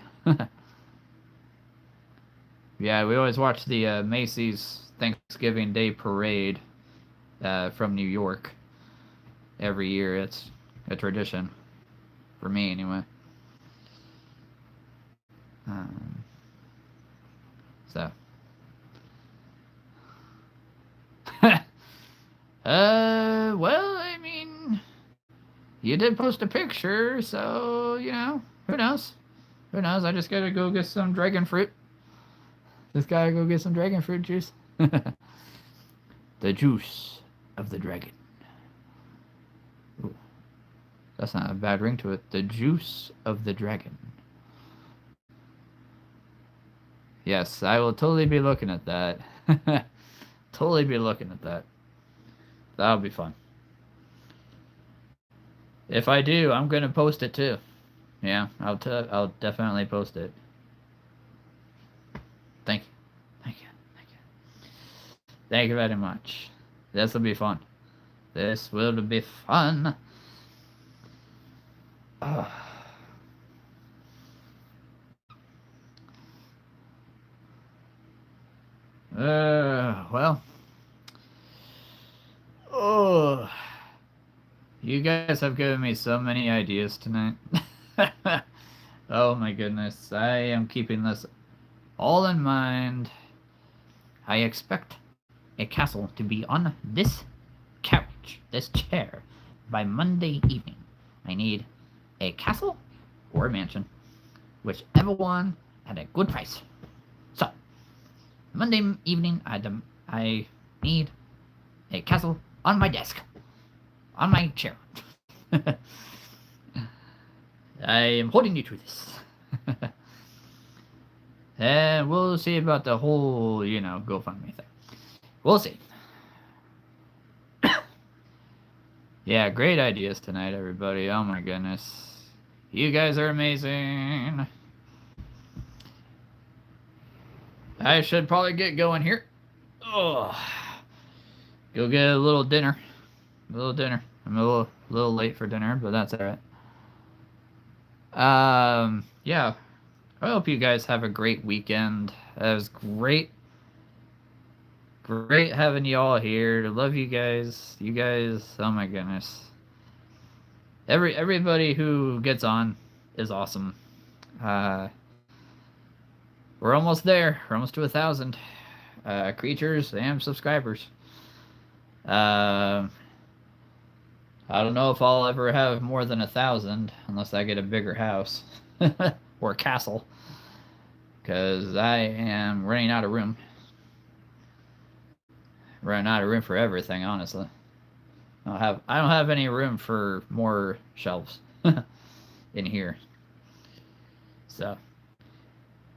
Yeah, we always watch the Macy's Thanksgiving Day Parade from New York every year. It's a tradition for me, anyway. So, well, I mean, you did post a picture, so you know, who knows? Who knows? I just gotta go get some dragon fruit. Just gotta go get some dragon fruit juice. The juice of the dragon. Ooh, that's not a bad ring to it. The juice of the dragon. Yes, I will totally be looking at that. Totally be looking at that. That'll be fun. If I do, I'm gonna post it too. Yeah, I'll definitely post it. Thank you. Thank you. Thank you. Thank you very much. This will be fun. This will be fun. Oh. well. Oh, you guys have given me so many ideas tonight. Oh my goodness, I am keeping this all in mind. I expect a castle to be on this couch, this chair, by Monday evening. I need a castle or a mansion, whichever one at a good price. So, Monday evening, I need a castle on my desk, on my chair. I am holding you to this. And we'll see about the whole, GoFundMe thing. We'll see. Yeah, great ideas tonight, everybody. Oh my goodness. You guys are amazing. I should probably get going here. Oh, go get a little dinner. I'm a little late for dinner, but that's all right. Yeah. I hope you guys have a great weekend. It was great having you all here. Love you guys. You guys, oh my goodness. Everybody who gets on is awesome. We're almost there. We're almost to 1,000 creatures and subscribers. I don't know if I'll ever have more than 1,000 unless I get a bigger house or a castle, because I am running out of room. Running out of room for everything, honestly. I don't have any room for more shelves in here. So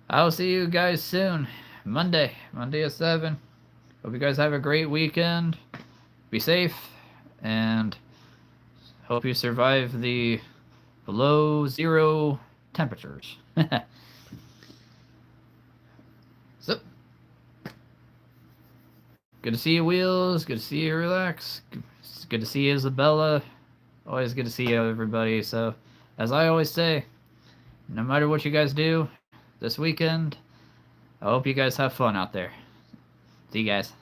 I'll see you guys soon. Monday at 7. Hope you guys have a great weekend. Be safe, and hope you survive the below 0 temperatures. So, good to see you, Wheels. Good to see you, Relax. It's good to see you, Isabella. Always good to see you, everybody. So, as I always say, no matter what you guys do this weekend, I hope you guys have fun out there. See you guys.